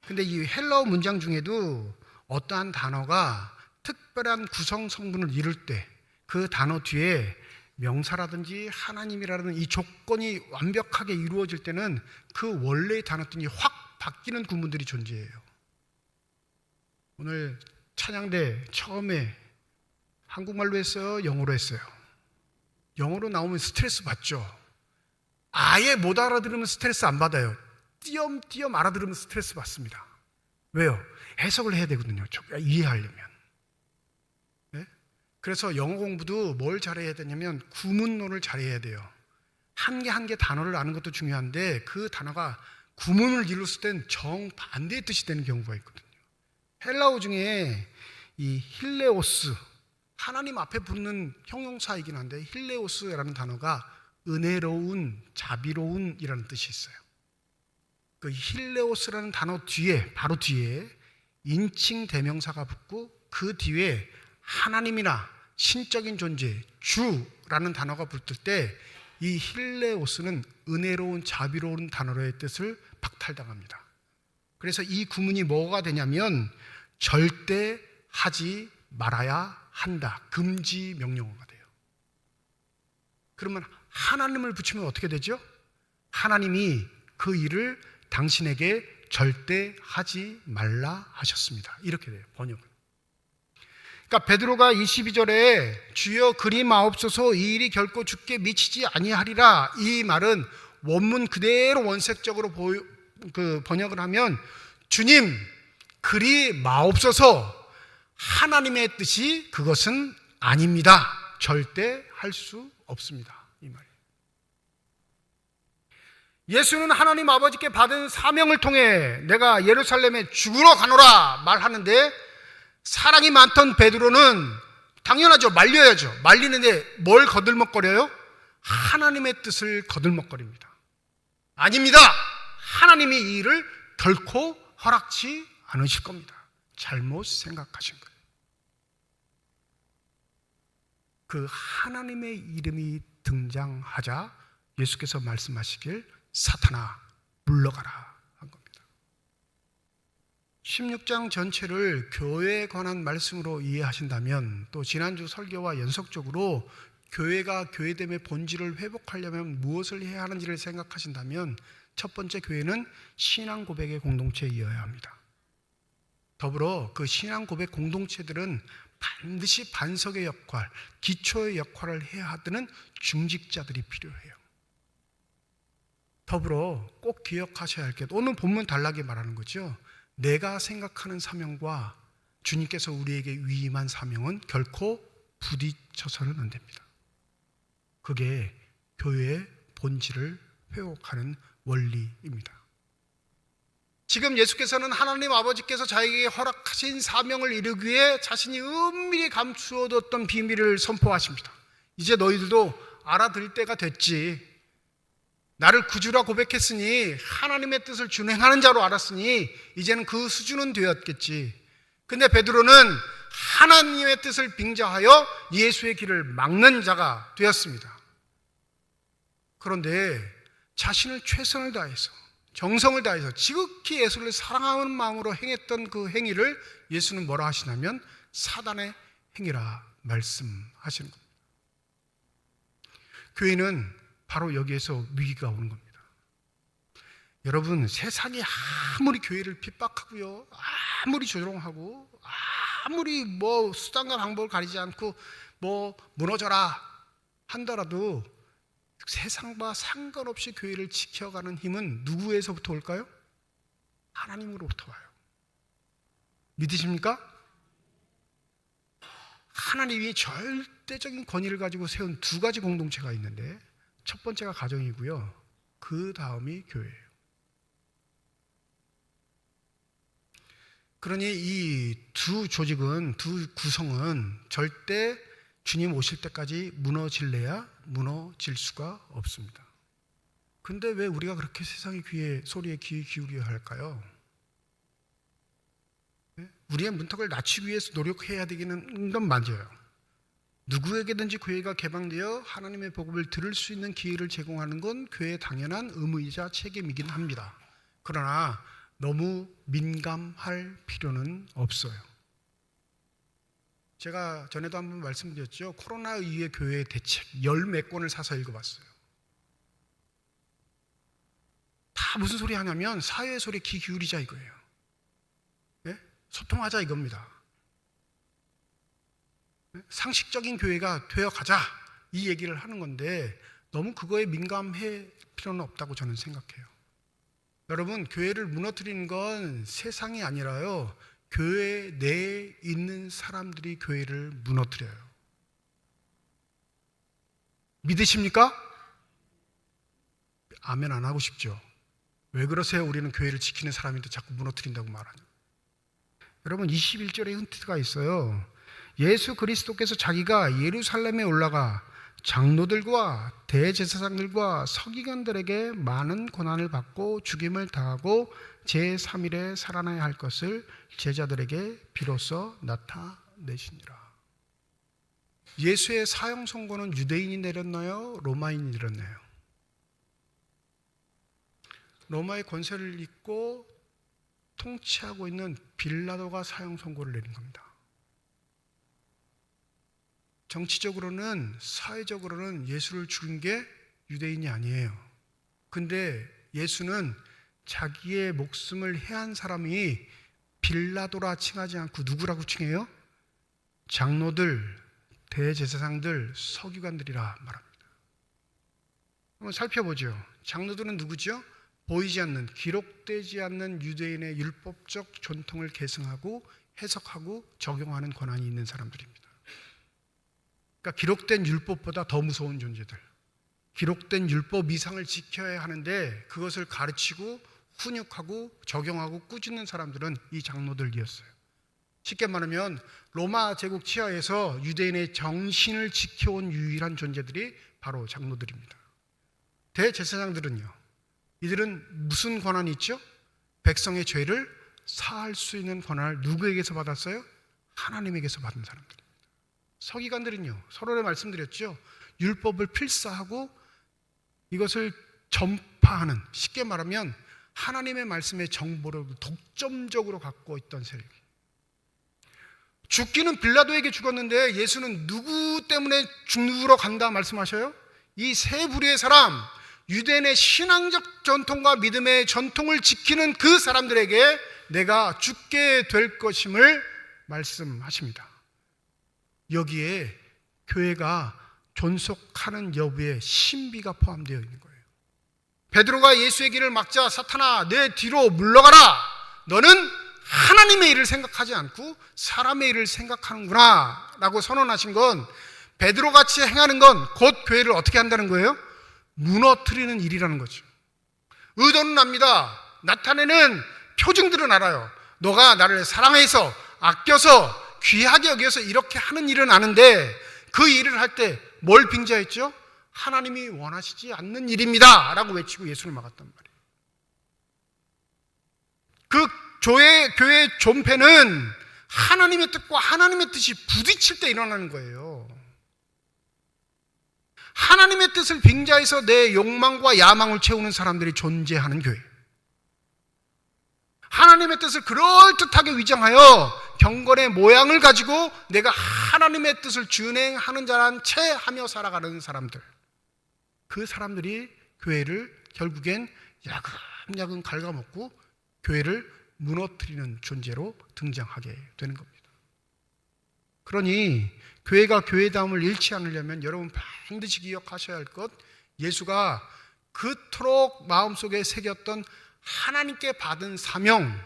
근데 이 헬라어 문장 중에도 어떠한 단어가 특별한 구성 성분을 이룰 때 그 단어 뒤에 명사라든지 하나님이라는 이 조건이 완벽하게 이루어질 때는 그 원래의 단어 뜻이 확 바뀌는 구문들이 존재해요. 오늘 찬양대 처음에 한국말로 했어요? 영어로 했어요? 영어로 나오면 스트레스 받죠? 아예 못 알아들으면 스트레스 안 받아요. 띄엄띄엄 알아들으면 스트레스 받습니다. 왜요? 해석을 해야 되거든요. 이해하려면. 네? 그래서 영어 공부도 뭘 잘해야 되냐면 구문론을 잘해야 돼요. 한 개 한 개 단어를 아는 것도 중요한데 그 단어가 구문을 이뤘을 땐 정반대의 뜻이 되는 경우가 있거든요. 헬라어 중에 이 힐레오스, 하나님 앞에 붙는 형용사이긴 한데 힐레오스라는 단어가 은혜로운, 자비로운이라는 뜻이 있어요. 그 힐레오스라는 단어 뒤에, 바로 뒤에 인칭 대명사가 붙고 그 뒤에 하나님이나 신적인 존재, 주라는 단어가 붙을 때 이 힐레오스는 은혜로운, 자비로운 단어로의 뜻을 박탈당합니다. 그래서 이 구문이 뭐가 되냐면 절대 하지 말아야 한다. 금지 명령어가 돼요. 그러면 하나님을 붙이면 어떻게 되죠? 하나님이 그 일을 당신에게 절대 하지 말라 하셨습니다. 이렇게 돼요, 번역은. 그러니까 베드로가 22절에 주여 그리 마옵소서, 이 일이 결코 주께 미치지 아니하리라, 이 말은 원문 그대로 원색적으로 번역을 하면 주님 그리 마옵소서, 하나님의 뜻이 그것은 아닙니다. 절대 할 수 없습니다. 이 말이에요. 예수는 하나님 아버지께 받은 사명을 통해 내가 예루살렘에 죽으러 가노라 말하는데 사랑이 많던 베드로는 당연하죠. 말려야죠. 말리는데 뭘 거들먹거려요? 하나님의 뜻을 거들먹거립니다. 아닙니다. 하나님이 이 일을 결코 허락치 않으실 겁니다. 잘못 생각하신 거예요. 그 하나님의 이름이 등장하자 예수께서 말씀하시길 사탄아 물러가라 한 겁니다. 16장 전체를 교회에 관한 말씀으로 이해하신다면 또 지난주 설교와 연속적으로 교회가 교회됨의 본질을 회복하려면 무엇을 해야 하는지를 생각하신다면 첫 번째, 교회는 신앙 고백의 공동체이어야 합니다. 더불어 그 신앙 고백 공동체들은 반드시 반석의 역할, 기초의 역할을 해야 하는 중직자들이 필요해요. 더불어 꼭 기억하셔야 할 게, 오늘 본문 단락에 말하는 거죠. 내가 생각하는 사명과 주님께서 우리에게 위임한 사명은 결코 부딪혀서는 안 됩니다. 그게 교회의 본질을 회복하는 원리입니다. 지금 예수께서는 하나님 아버지께서 자기에게 허락하신 사명을 이루기 위해 자신이 은밀히 감추어뒀던 비밀을 선포하십니다. 이제 너희들도 알아들 때가 됐지. 나를 구주라 고백했으니 하나님의 뜻을 준행하는 자로 알았으니 이제는 그 수준은 되었겠지. 근데 베드로는 하나님의 뜻을 빙자하여 예수의 길을 막는 자가 되었습니다. 그런데 자신을 최선을 다해서, 정성을 다해서 지극히 예수를 사랑하는 마음으로 행했던 그 행위를 예수는 뭐라 하시냐면 사단의 행위라 말씀하시는 겁니다. 교회는 바로 여기에서 위기가 오는 겁니다. 여러분, 세상이 아무리 교회를 핍박하고요, 아무리 조롱하고, 아무리 수단과 방법을 가리지 않고 무너져라 한다라도 세상과 상관없이 교회를 지켜가는 힘은 누구에서부터 올까요? 하나님으로부터 와요. 믿으십니까? 하나님이 절대적인 권위를 가지고 세운 두 가지 공동체가 있는데, 첫 번째가 가정이고요, 그 다음이 교회예요. 그러니 이 두 조직은, 두 구성은 절대 주님 오실 때까지 무너질래야 무너질 수가 없습니다. 근데 왜 우리가 그렇게 세상의 소리에 귀 기울여야 할까요? 우리의 문턱을 낮추기 위해서 노력해야 되기는 건 맞아요. 누구에게든지 교회가 개방되어 하나님의 복음을 들을 수 있는 기회를 제공하는 건 교회의 당연한 의무이자 책임이긴 합니다. 그러나 너무 민감할 필요는 없어요. 제가 전에도 한번 말씀드렸죠. 코로나 이후의 교회의 대책 10몇 권을 사서 읽어봤어요. 다 무슨 소리 하냐면 사회의 소리에 귀 기울이자 이거예요. 네? 소통하자 이겁니다. 네? 상식적인 교회가 되어가자 이 얘기를 하는 건데 너무 그거에 민감할 필요는 없다고 저는 생각해요. 여러분, 교회를 무너뜨리는 건 세상이 아니라요, 교회 내에 있는 사람들이 교회를 무너뜨려요. 믿으십니까? 아멘 안 하고 싶죠? 왜 그러세요? 우리는 교회를 지키는 사람인데 자꾸 무너뜨린다고 말하냐. 여러분, 21절에 힌트가 있어요. 예수 그리스도께서 자기가 예루살렘에 올라가 장로들과 대제사장들과 서기관들에게 많은 고난을 받고 죽임을 당하고 제3일에 살아나야 할 것을 제자들에게 비로소 나타내시니라. 예수의 사형 선고는 유대인이 내렸나요? 로마인이 내렸나요? 로마의 권세를 잇고 통치하고 있는 빌라도가 사형 선고를 내린 겁니다. 정치적으로는, 사회적으로는 예수를 죽인 게 유대인이 아니에요. 근데 예수는 자기의 목숨을 해한 사람이 빌라도라 칭하지 않고 누구라고 칭해요? 장로들, 대제사장들, 서기관들이라 말합니다. 한번 살펴보죠. 장로들은 누구죠? 보이지 않는, 기록되지 않는 유대인의 율법적 전통을 계승하고 해석하고 적용하는 권한이 있는 사람들입니다. 그러니까 기록된 율법보다 더 무서운 존재들, 기록된 율법 이상을 지켜야 하는데 그것을 가르치고 훈육하고 적용하고 꾸짖는 사람들은 이 장로들이었어요. 쉽게 말하면 로마 제국 치하에서 유대인의 정신을 지켜온 유일한 존재들이 바로 장로들입니다. 대제사장들은요, 이들은 무슨 권한이 있죠? 백성의 죄를 사할 수 있는 권한을 누구에게서 받았어요? 하나님에게서 받은 사람들. 서기관들은요, 서론에 말씀드렸죠, 율법을 필사하고 이것을 전파하는, 쉽게 말하면 하나님의 말씀의 정보를 독점적으로 갖고 있던 세력. 죽기는 빌라도에게 죽었는데 예수는 누구 때문에 죽으러 간다 말씀하셔요? 이 세 부류의 사람, 유대인의 신앙적 전통과 믿음의 전통을 지키는 그 사람들에게 내가 죽게 될 것임을 말씀하십니다. 여기에 교회가 존속하는 여부에 신비가 포함되어 있는 거예요. 베드로가 예수의 길을 막자 사탄아 내 뒤로 물러가라. 너는 하나님의 일을 생각하지 않고 사람의 일을 생각하는구나 라고 선언하신 건, 베드로같이 행하는 건 곧 교회를 어떻게 한다는 거예요? 무너뜨리는 일이라는 거죠. 의도는 압니다. 나타내는 표징들은 알아요. 너가 나를 사랑해서 아껴서 귀하게 여겨서 이렇게 하는 일은 아는데, 그 일을 할 때 뭘 빙자했죠? 하나님이 원하시지 않는 일입니다 라고 외치고 예수를 막았단 말이에요. 그 교회 존폐는 하나님의 뜻과 하나님의 뜻이 부딪힐 때 일어나는 거예요. 하나님의 뜻을 빙자해서 내 욕망과 야망을 채우는 사람들이 존재하는 교회, 하나님의 뜻을 그럴듯하게 위장하여 경건의 모양을 가지고 내가 하나님의 뜻을 준행하는 자란 채 하며 살아가는 사람들, 그 사람들이 교회를 결국엔 야금야금 갉아먹고 교회를 무너뜨리는 존재로 등장하게 되는 겁니다. 그러니 교회가 교회다움을 잃지 않으려면 여러분 반드시 기억하셔야 할 것, 예수가 그토록 마음속에 새겼던 하나님께 받은 사명,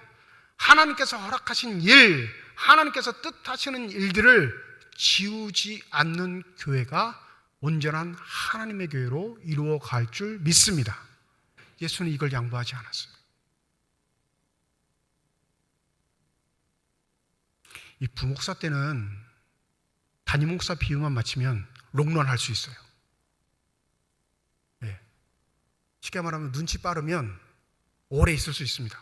하나님께서 허락하신 일, 하나님께서 뜻하시는 일들을 지우지 않는 교회가 온전한 하나님의 교회로 이루어갈 줄 믿습니다. 예수는 이걸 양보하지 않았어요. 이 부목사 때는 담임 목사 비유만 맞추면 롱런 할 수 있어요. 네. 쉽게 말하면 눈치 빠르면 오래 있을 수 있습니다.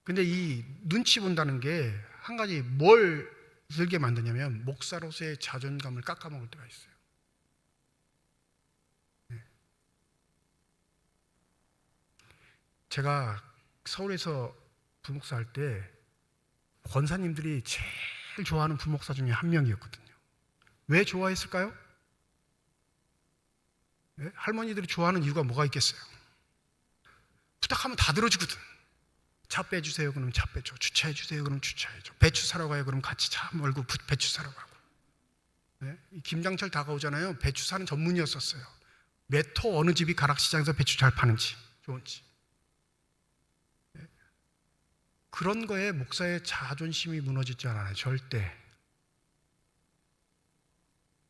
근데 이 눈치 본다는 게 한 가지 뭘 들게 만드냐면 목사로서의 자존감을 깎아먹을 때가 있어요. 네. 제가 서울에서 부목사 할 때 권사님들이 제일 좋아하는 부목사 중에 한 명이었거든요. 왜 좋아했을까요? 네? 할머니들이 좋아하는 이유가 뭐가 있겠어요? 부탁하면 다 들어주거든. 차 빼주세요 그러면 차 빼줘, 주차해주세요 그러면 주차해줘, 배추 사러 가요 그러면 같이 차 몰고 배추 사러 가고. 네? 김장철 다가오잖아요. 배추 사는 전문이었었어요. 몇 호 어느 집이 가락시장에서 배추 잘 파는지, 좋은지. 네? 그런 거에 목사의 자존심이 무너지지 않아요, 절대.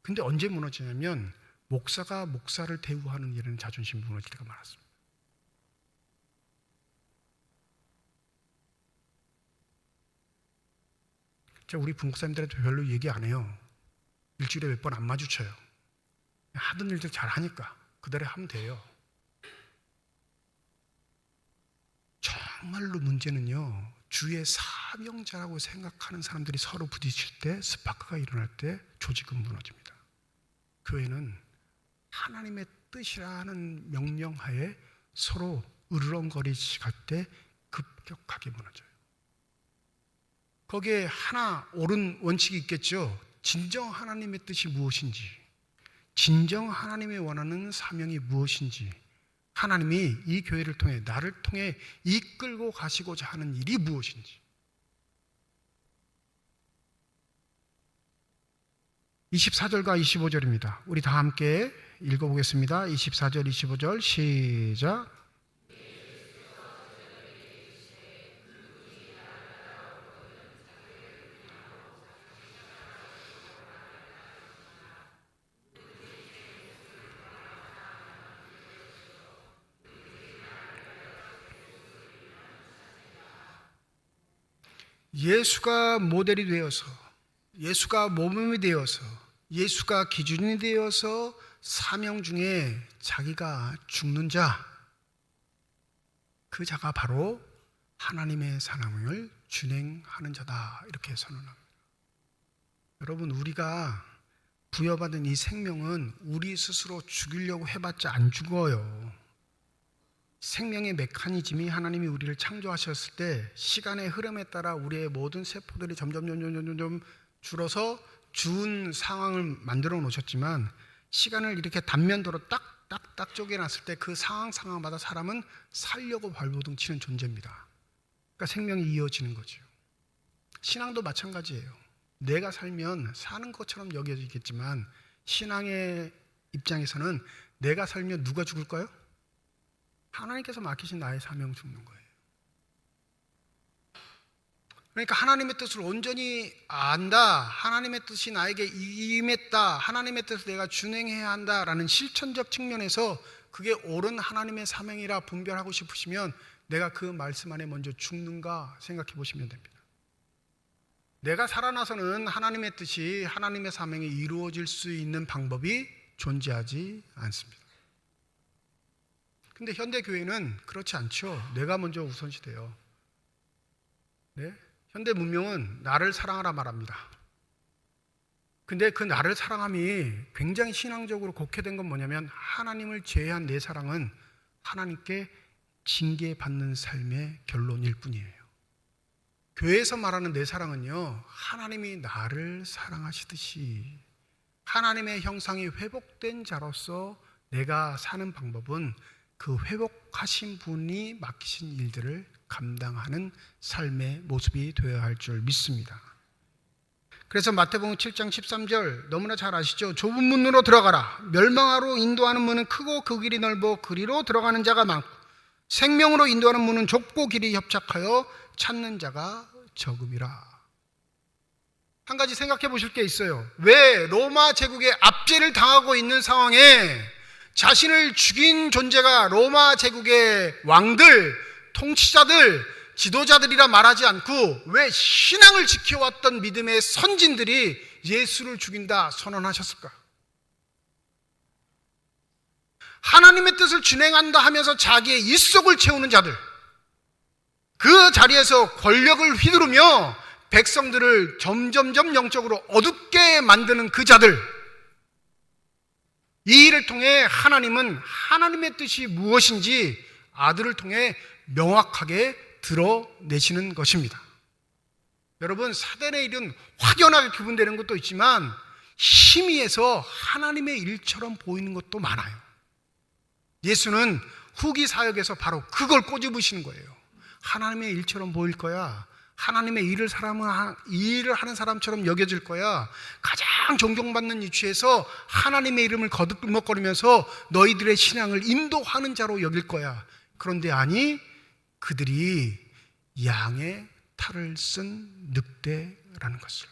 근데 언제 무너지냐면 목사가 목사를 대우하는 일에는 자존심이 무너질 때가 많았습니다. 제가 우리 부목사님들한테 별로 얘기 안 해요. 일주일에 몇 번 안 마주쳐요. 하던 일들 잘 하니까 그대로 하면 돼요. 정말로 문제는요, 주의 사명자라고 생각하는 사람들이 서로 부딪힐 때, 스파크가 일어날 때 조직은 무너집니다. 교회는 하나님의 뜻이라는 명령하에 서로 으르렁거리갈 때 급격하게 무너져요. 거기에 하나 옳은 원칙이 있겠죠. 진정 하나님의 뜻이 무엇인지, 진정 하나님이 원하는 사명이 무엇인지, 하나님이 이 교회를 통해 나를 통해 이끌고 가시고자 하는 일이 무엇인지. 24절과 25절입니다. 우리 다 함께 읽어보겠습니다. 24절, 25절 시작. 예수가 모델이 되어서, 예수가 모범이 되어서, 예수가 기준이 되어서 사명 중에 자기가 죽는 자, 그 자가 바로 하나님의 사명을 준행하는 자다, 이렇게 선언합니다. 여러분, 우리가 부여받은 이 생명은 우리 스스로 죽이려고 해봤자 안 죽어요. 생명의 메커니즘이 하나님이 우리를 창조하셨을 때 시간의 흐름에 따라 우리의 모든 세포들이 점점 줄어서 죽은 상황을 만들어 놓으셨지만 시간을 이렇게 단면도로 딱 쪼개놨을 때 그 상황마다 사람은 살려고 발버둥 치는 존재입니다. 그러니까 생명이 이어지는 거죠. 신앙도 마찬가지예요. 내가 살면 사는 것처럼 여겨지겠지만 신앙의 입장에서는 내가 살면 누가 죽을까요? 하나님께서 맡기신 나의 사명 죽는 거예요. 그러니까 하나님의 뜻을 온전히 안다, 하나님의 뜻이 나에게 임했다, 하나님의 뜻을 내가 준행해야 한다라는 실천적 측면에서 그게 옳은 하나님의 사명이라 분별하고 싶으시면 내가 그 말씀 안에 먼저 죽는가 생각해 보시면 됩니다. 내가 살아나서는 하나님의 뜻이, 하나님의 사명이 이루어질 수 있는 방법이 존재하지 않습니다. 근데 현대 교회는 그렇지 않죠. 내가 먼저 우선시돼요. 네? 현대 문명은 나를 사랑하라 말합니다. 근데 그 나를 사랑함이 굉장히 신앙적으로 곡해된 건 뭐냐면 하나님을 제외한 내 사랑은 하나님께 징계받는 삶의 결론일 뿐이에요. 교회에서 말하는 내 사랑은요, 하나님이 나를 사랑하시듯이 하나님의 형상이 회복된 자로서 내가 사는 방법은 그 회복하신 분이 맡기신 일들을 감당하는 삶의 모습이 되어야 할 줄 믿습니다. 그래서 마태복음 7장 13절 너무나 잘 아시죠? 좁은 문으로 들어가라. 멸망하러 인도하는 문은 크고 그 길이 넓어 그리로 들어가는 자가 많고 생명으로 인도하는 문은 좁고 길이 협착하여 찾는 자가 적음이라. 한 가지 생각해 보실 게 있어요. 왜 로마 제국의 압제를 당하고 있는 상황에 자신을 죽인 존재가 로마 제국의 왕들, 통치자들, 지도자들이라 말하지 않고 왜 신앙을 지켜왔던 믿음의 선진들이 예수를 죽인다 선언하셨을까? 하나님의 뜻을 준행한다 하면서 자기의 입속을 채우는 자들, 그 자리에서 권력을 휘두르며 백성들을 점점점 영적으로 어둡게 만드는 그 자들, 이 일을 통해 하나님은 하나님의 뜻이 무엇인지 아들을 통해 명확하게 드러내시는 것입니다. 여러분, 사단의 일은 확연하게 구분되는 것도 있지만 희미해서 하나님의 일처럼 보이는 것도 많아요. 예수는 후기 사역에서 바로 그걸 꼬집으시는 거예요. 하나님의 일처럼 보일 거야. 하나님의 일을 하는 사람처럼 여겨질 거야. 가장 존경받는 위치에서 하나님의 이름을 거듭먹거리면서 너희들의 신앙을 인도하는 자로 여길 거야. 그런데 아니, 그들이 양의 탈을 쓴 늑대라는 것을.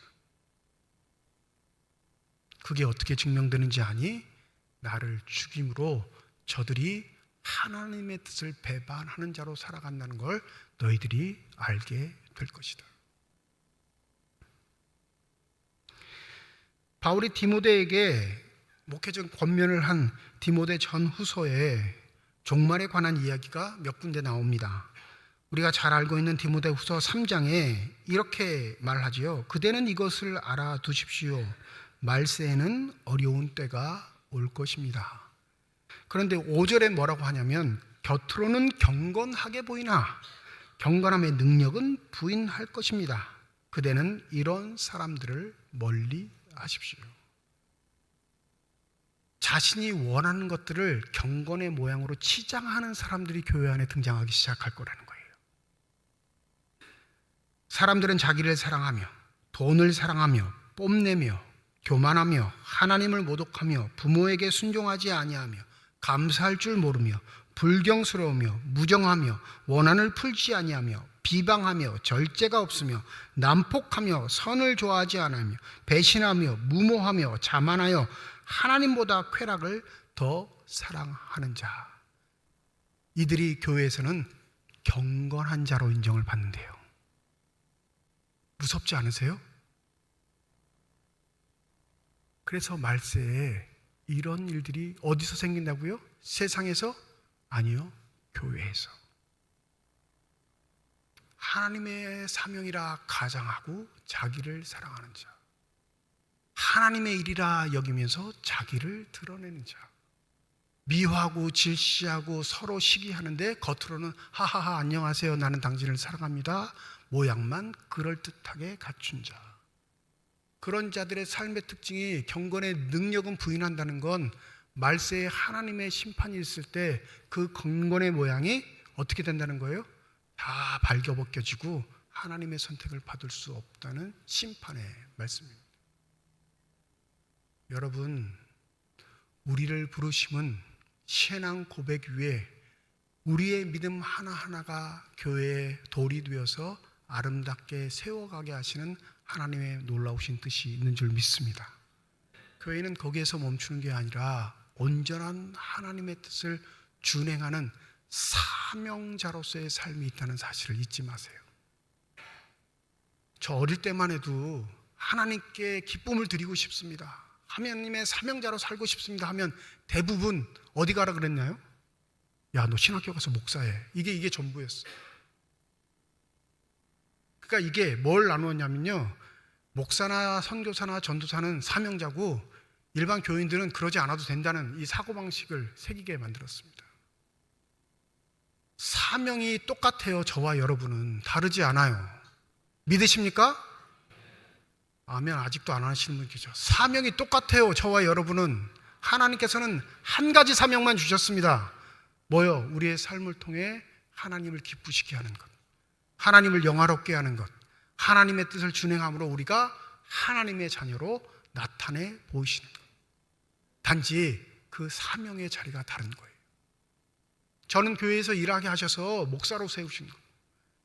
그게 어떻게 증명되는지 아니? 나를 죽임으로 저들이 하나님의 뜻을 배반하는 자로 살아간다는 걸 너희들이 알게 될 것이다. 바울이 디모데에게 목회적 권면을 한 디모데 전후서에 종말에 관한 이야기가 몇 군데 나옵니다. 우리가 잘 알고 있는 디모데후서 3장에 이렇게 말하지요. 그대는 이것을 알아두십시오. 말세에는 어려운 때가 올 것입니다. 그런데 5절에 뭐라고 하냐면 겉으로는 경건하게 보이나 경건함의 능력은 부인할 것입니다. 그대는 이런 사람들을 멀리 하십시오. 자신이 원하는 것들을 경건의 모양으로 치장하는 사람들이 교회 안에 등장하기 시작할 거라는 거예요. 사람들은 자기를 사랑하며 돈을 사랑하며 뽐내며 교만하며 하나님을 모독하며 부모에게 순종하지 아니하며 감사할 줄 모르며 불경스러우며 무정하며 원한을 풀지 아니하며 비방하며 절제가 없으며 난폭하며 선을 좋아하지 않으며 배신하며 무모하며 자만하여 하나님보다 쾌락을 더 사랑하는 자. 이들이 교회에서는 경건한 자로 인정을 받는데요. 무섭지 않으세요? 그래서 말세에 이런 일들이 어디서 생긴다고요? 세상에서? 아니요, 교회에서. 하나님의 사명이라 가장하고 자기를 사랑하는 자, 하나님의 일이라 여기면서 자기를 드러내는 자, 미워하고 질시하고 서로 시기하는데 겉으로는 하하하 안녕하세요 나는 당신을 사랑합니다 모양만 그럴듯하게 갖춘 자. 그런 자들의 삶의 특징이 경건의 능력은 부인한다는 건 말세에 하나님의 심판이 있을 때 그 경건의 모양이 어떻게 된다는 거예요? 다 발겨벗겨지고 하나님의 선택을 받을 수 없다는 심판의 말씀입니다. 여러분, 우리를 부르심은 신앙 고백 위에 우리의 믿음 하나하나가 교회의 돌이 되어서 아름답게 세워가게 하시는 하나님의 놀라우신 뜻이 있는 줄 믿습니다. 교회는 거기에서 멈추는 게 아니라 온전한 하나님의 뜻을 준행하는 사명자로서의 삶이 있다는 사실을 잊지 마세요. 저 어릴 때만 해도 하나님께 기쁨을 드리고 싶습니다. 하나님의 사명자로 살고 싶습니다 하면 대부분 어디 가라 그랬나요? 야, 너 신학교 가서 목사해. 이게 전부였어. 그러니까 이게 뭘 나누었냐면요, 목사나 선교사나 전도사는 사명자고 일반 교인들은 그러지 않아도 된다는 이 사고방식을 새기게 만들었습니다. 사명이 똑같아요. 저와 여러분은 다르지 않아요. 믿으십니까? 아멘. 아직도 안 하시는 분 계죠. 사명이 똑같아요. 저와 여러분은. 하나님께서는 한 가지 사명만 주셨습니다. 뭐요? 우리의 삶을 통해 하나님을 기쁘시게 하는 것, 하나님을 영화롭게 하는 것, 하나님의 뜻을 준행함으로 우리가 하나님의 자녀로 나타내 보이시는 것. 단지 그 사명의 자리가 다른 거예요. 저는 교회에서 일하게 하셔서 목사로 세우신 것,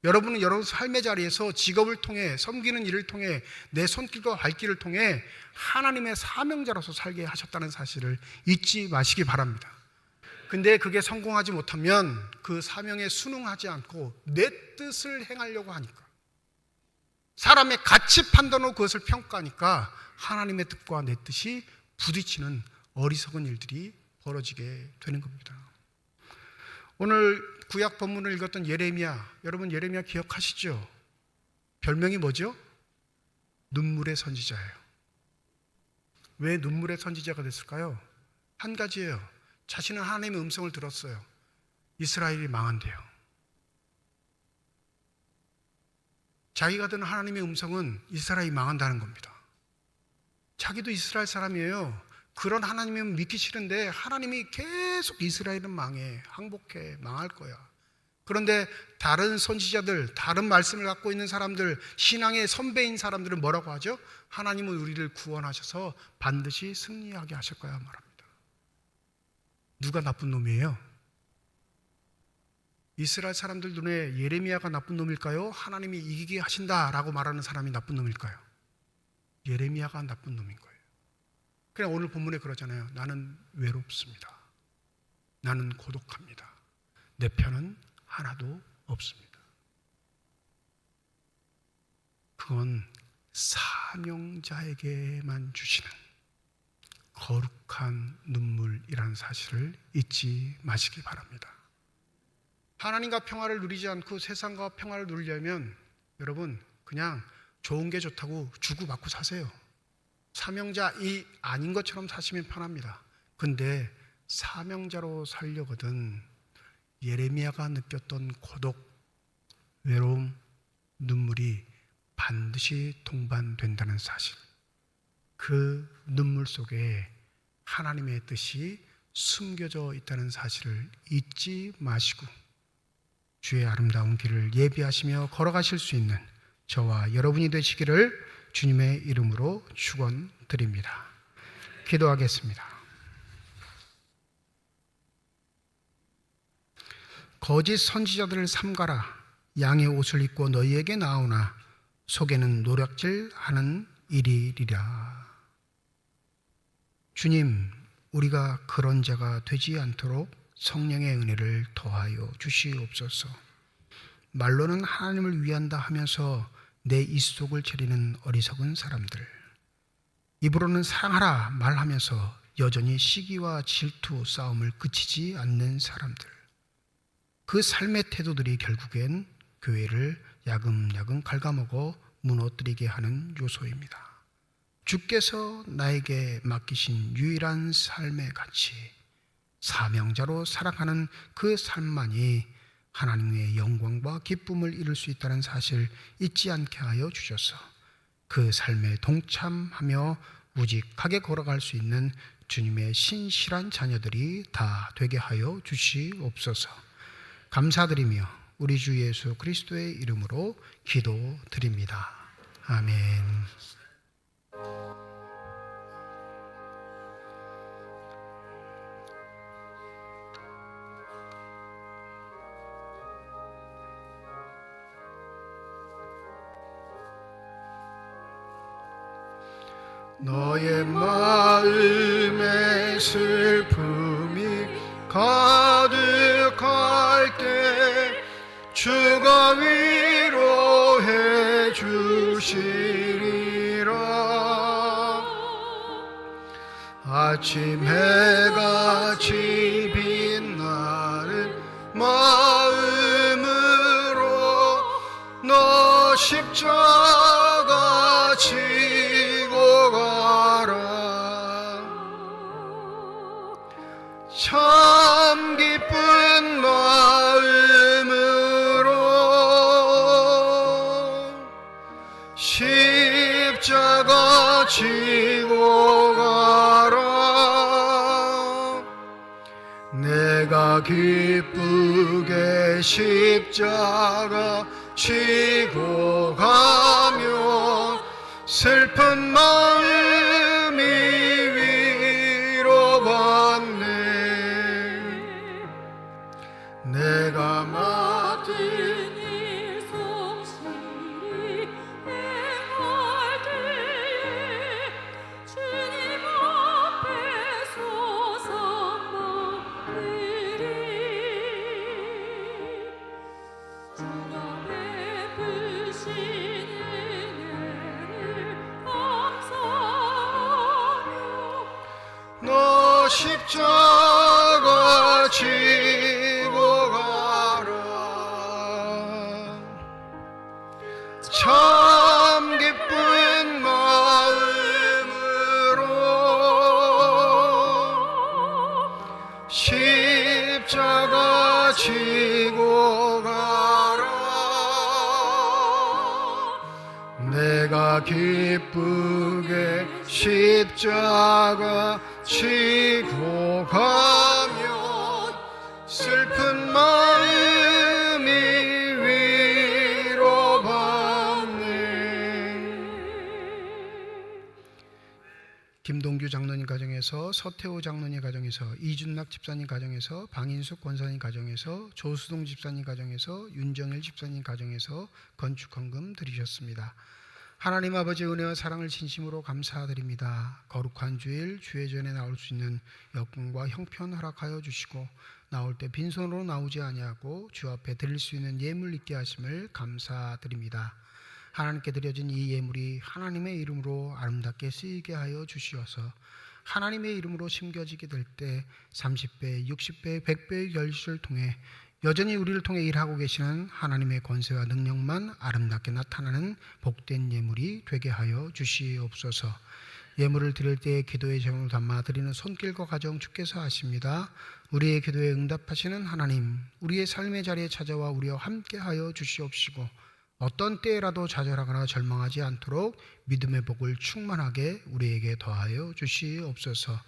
여러분은 여러분 삶의 자리에서 직업을 통해 섬기는 일을 통해 내 손길과 발길을 통해 하나님의 사명자로서 살게 하셨다는 사실을 잊지 마시기 바랍니다. 근데 그게 성공하지 못하면 그 사명에 순응하지 않고 내 뜻을 행하려고 하니까, 사람의 가치 판단으로 그것을 평가하니까 하나님의 뜻과 내 뜻이 부딪히는 어리석은 일들이 벌어지게 되는 겁니다. 오늘 구약 본문을 읽었던 예레미야, 여러분 예레미야 기억하시죠? 별명이 뭐죠? 눈물의 선지자예요. 왜 눈물의 선지자가 됐을까요? 한 가지예요. 자신은 하나님의 음성을 들었어요. 이스라엘이 망한대요. 자기가 듣는 하나님의 음성은 이스라엘이 망한다는 겁니다. 자기도 이스라엘 사람이에요. 그런 하나님을 믿기 싫은데 하나님이 계속 이스라엘은 망해, 항복해, 망할 거야. 그런데 다른 선지자들, 다른 말씀을 갖고 있는 사람들, 신앙의 선배인 사람들은 뭐라고 하죠? 하나님은 우리를 구원하셔서 반드시 승리하게 하실 거야 말합니다. 누가 나쁜 놈이에요? 이스라엘 사람들 눈에 예레미야가 나쁜 놈일까요? 하나님이 이기게 하신다라고 말하는 사람이 나쁜 놈일까요? 예레미야가 나쁜 놈인 거예요. 그냥 오늘 본문에 그러잖아요. 나는 외롭습니다. 나는 고독합니다. 내 편은 하나도 없습니다. 그건 사명자에게만 주시는 거룩한 눈물이라는 사실을 잊지 마시기 바랍니다. 하나님과 평화를 누리지 않고 세상과 평화를 누리려면 여러분 그냥 좋은 게 좋다고 주고받고 사세요. 사명자이 아닌 것처럼 사시면 편합니다. 근데 사명자로 살려거든 예레미야가 느꼈던 고독, 외로움, 눈물이 반드시 동반된다는 사실, 그 눈물 속에 하나님의 뜻이 숨겨져 있다는 사실을 잊지 마시고 주의 아름다운 길을 예비하시며 걸어가실 수 있는 저와 여러분이 되시기를 주님의 이름으로 축원드립니다. 기도하겠습니다. 거짓 선지자들을 삼가라. 양의 옷을 입고 너희에게 나오나 속에는 노략질하는 일이리라. 주님, 우리가 그런 자가 되지 않도록 성령의 은혜를 더하여 주시옵소서. 말로는 하나님을 위한다 하면서 내 입속을 차리는 어리석은 사람들, 입으로는 사랑하라 말하면서 여전히 시기와 질투 싸움을 그치지 않는 사람들, 그 삶의 태도들이 결국엔 교회를 야금야금 갉아먹어 무너뜨리게 하는 요소입니다. 주께서 나에게 맡기신 유일한 삶의 가치, 사명자로 살아가는 그 삶만이 하나님의 영광과 기쁨을 이룰 수 있다는 사실 잊지 않게 하여 주셔서 그 삶에 동참하며 우직하게 걸어갈 수 있는 주님의 신실한 자녀들이 다 되게 하여 주시옵소서. 감사드리며 우리 주 예수 그리스도의 이름으로 기도드립니다. 아멘. 너의 마음에 슬픔이 가득할 때 주가 위로해 주시리라. 아침 해같이 빛나는 마음으로 너 십자가 지고 가라. 참 기쁜 마음으로 십자가 지고 가라. 내가 기쁘게 십자가 지고 가면 슬픈 마음이 위로받네. 내가 모든 일 성실히 행할 때에 주님 앞에 서서 받으리. 주가 베푸신 은혜를 감사하며 너 십자가 지고 가라. 참 기쁜 마음으로 십자가 지고 가라. 내가 기쁘게 십자가 지고 가면 슬픈 마음이 위로받네. 김동규 장로님 가정에서, 서태호 장로님 가정에서, 이준락 집사님 가정에서, 방인숙 권사님 가정에서, 조수동 집사님 가정에서, 윤정일 집사님 가정에서 건축 헌금 드리셨습니다. 하나님 아버지 은혜와 사랑을 진심으로 감사드립니다. 거룩한 주일 주의 전에 나올 수 있는 여건과 형편 허락하여 주시고 나올 때 빈손으로 나오지 아니하고 주 앞에 드릴 수 있는 예물 있게 하심을 감사드립니다. 하나님께 드려진 이 예물이 하나님의 이름으로 아름답게 쓰이게 하여 주시어서 하나님의 이름으로 심겨지게 될 때 30배, 60배, 100배의 결실을 통해 여전히 우리를 통해 일하고 계시는 하나님의 권세와 능력만 아름답게 나타나는 복된 예물이 되게 하여 주시옵소서. 예물을 드릴 때에 기도의 제목을 담아 드리는 손길과 가정 주께서 아십니다. 우리의 기도에 응답하시는 하나님, 우리의 삶의 자리에 찾아와 우리와 함께하여 주시옵시고 어떤 때라도 좌절하거나 절망하지 않도록 믿음의 복을 충만하게 우리에게 더하여 주시옵소서.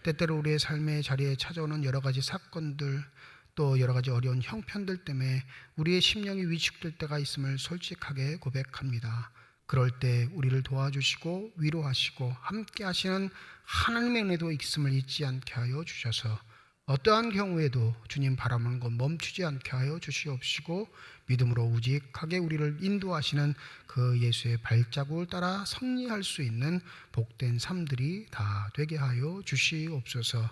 때때로 우리의 삶의 자리에 찾아오는 여러 가지 사건들, 또 여러 가지 어려운 형편들 때문에 우리의 심령이 위축될 때가 있음을 솔직하게 고백합니다. 그럴 때 우리를 도와주시고 위로하시고 함께 하시는 하나님의 은혜도 있음을 잊지 않게 하여 주셔서 어떠한 경우에도 주님 바라보는 것 멈추지 않게 하여 주시옵시고 믿음으로 우직하게 우리를 인도하시는 그 예수의 발자국을 따라 승리할 수 있는 복된 삶들이 다 되게 하여 주시옵소서.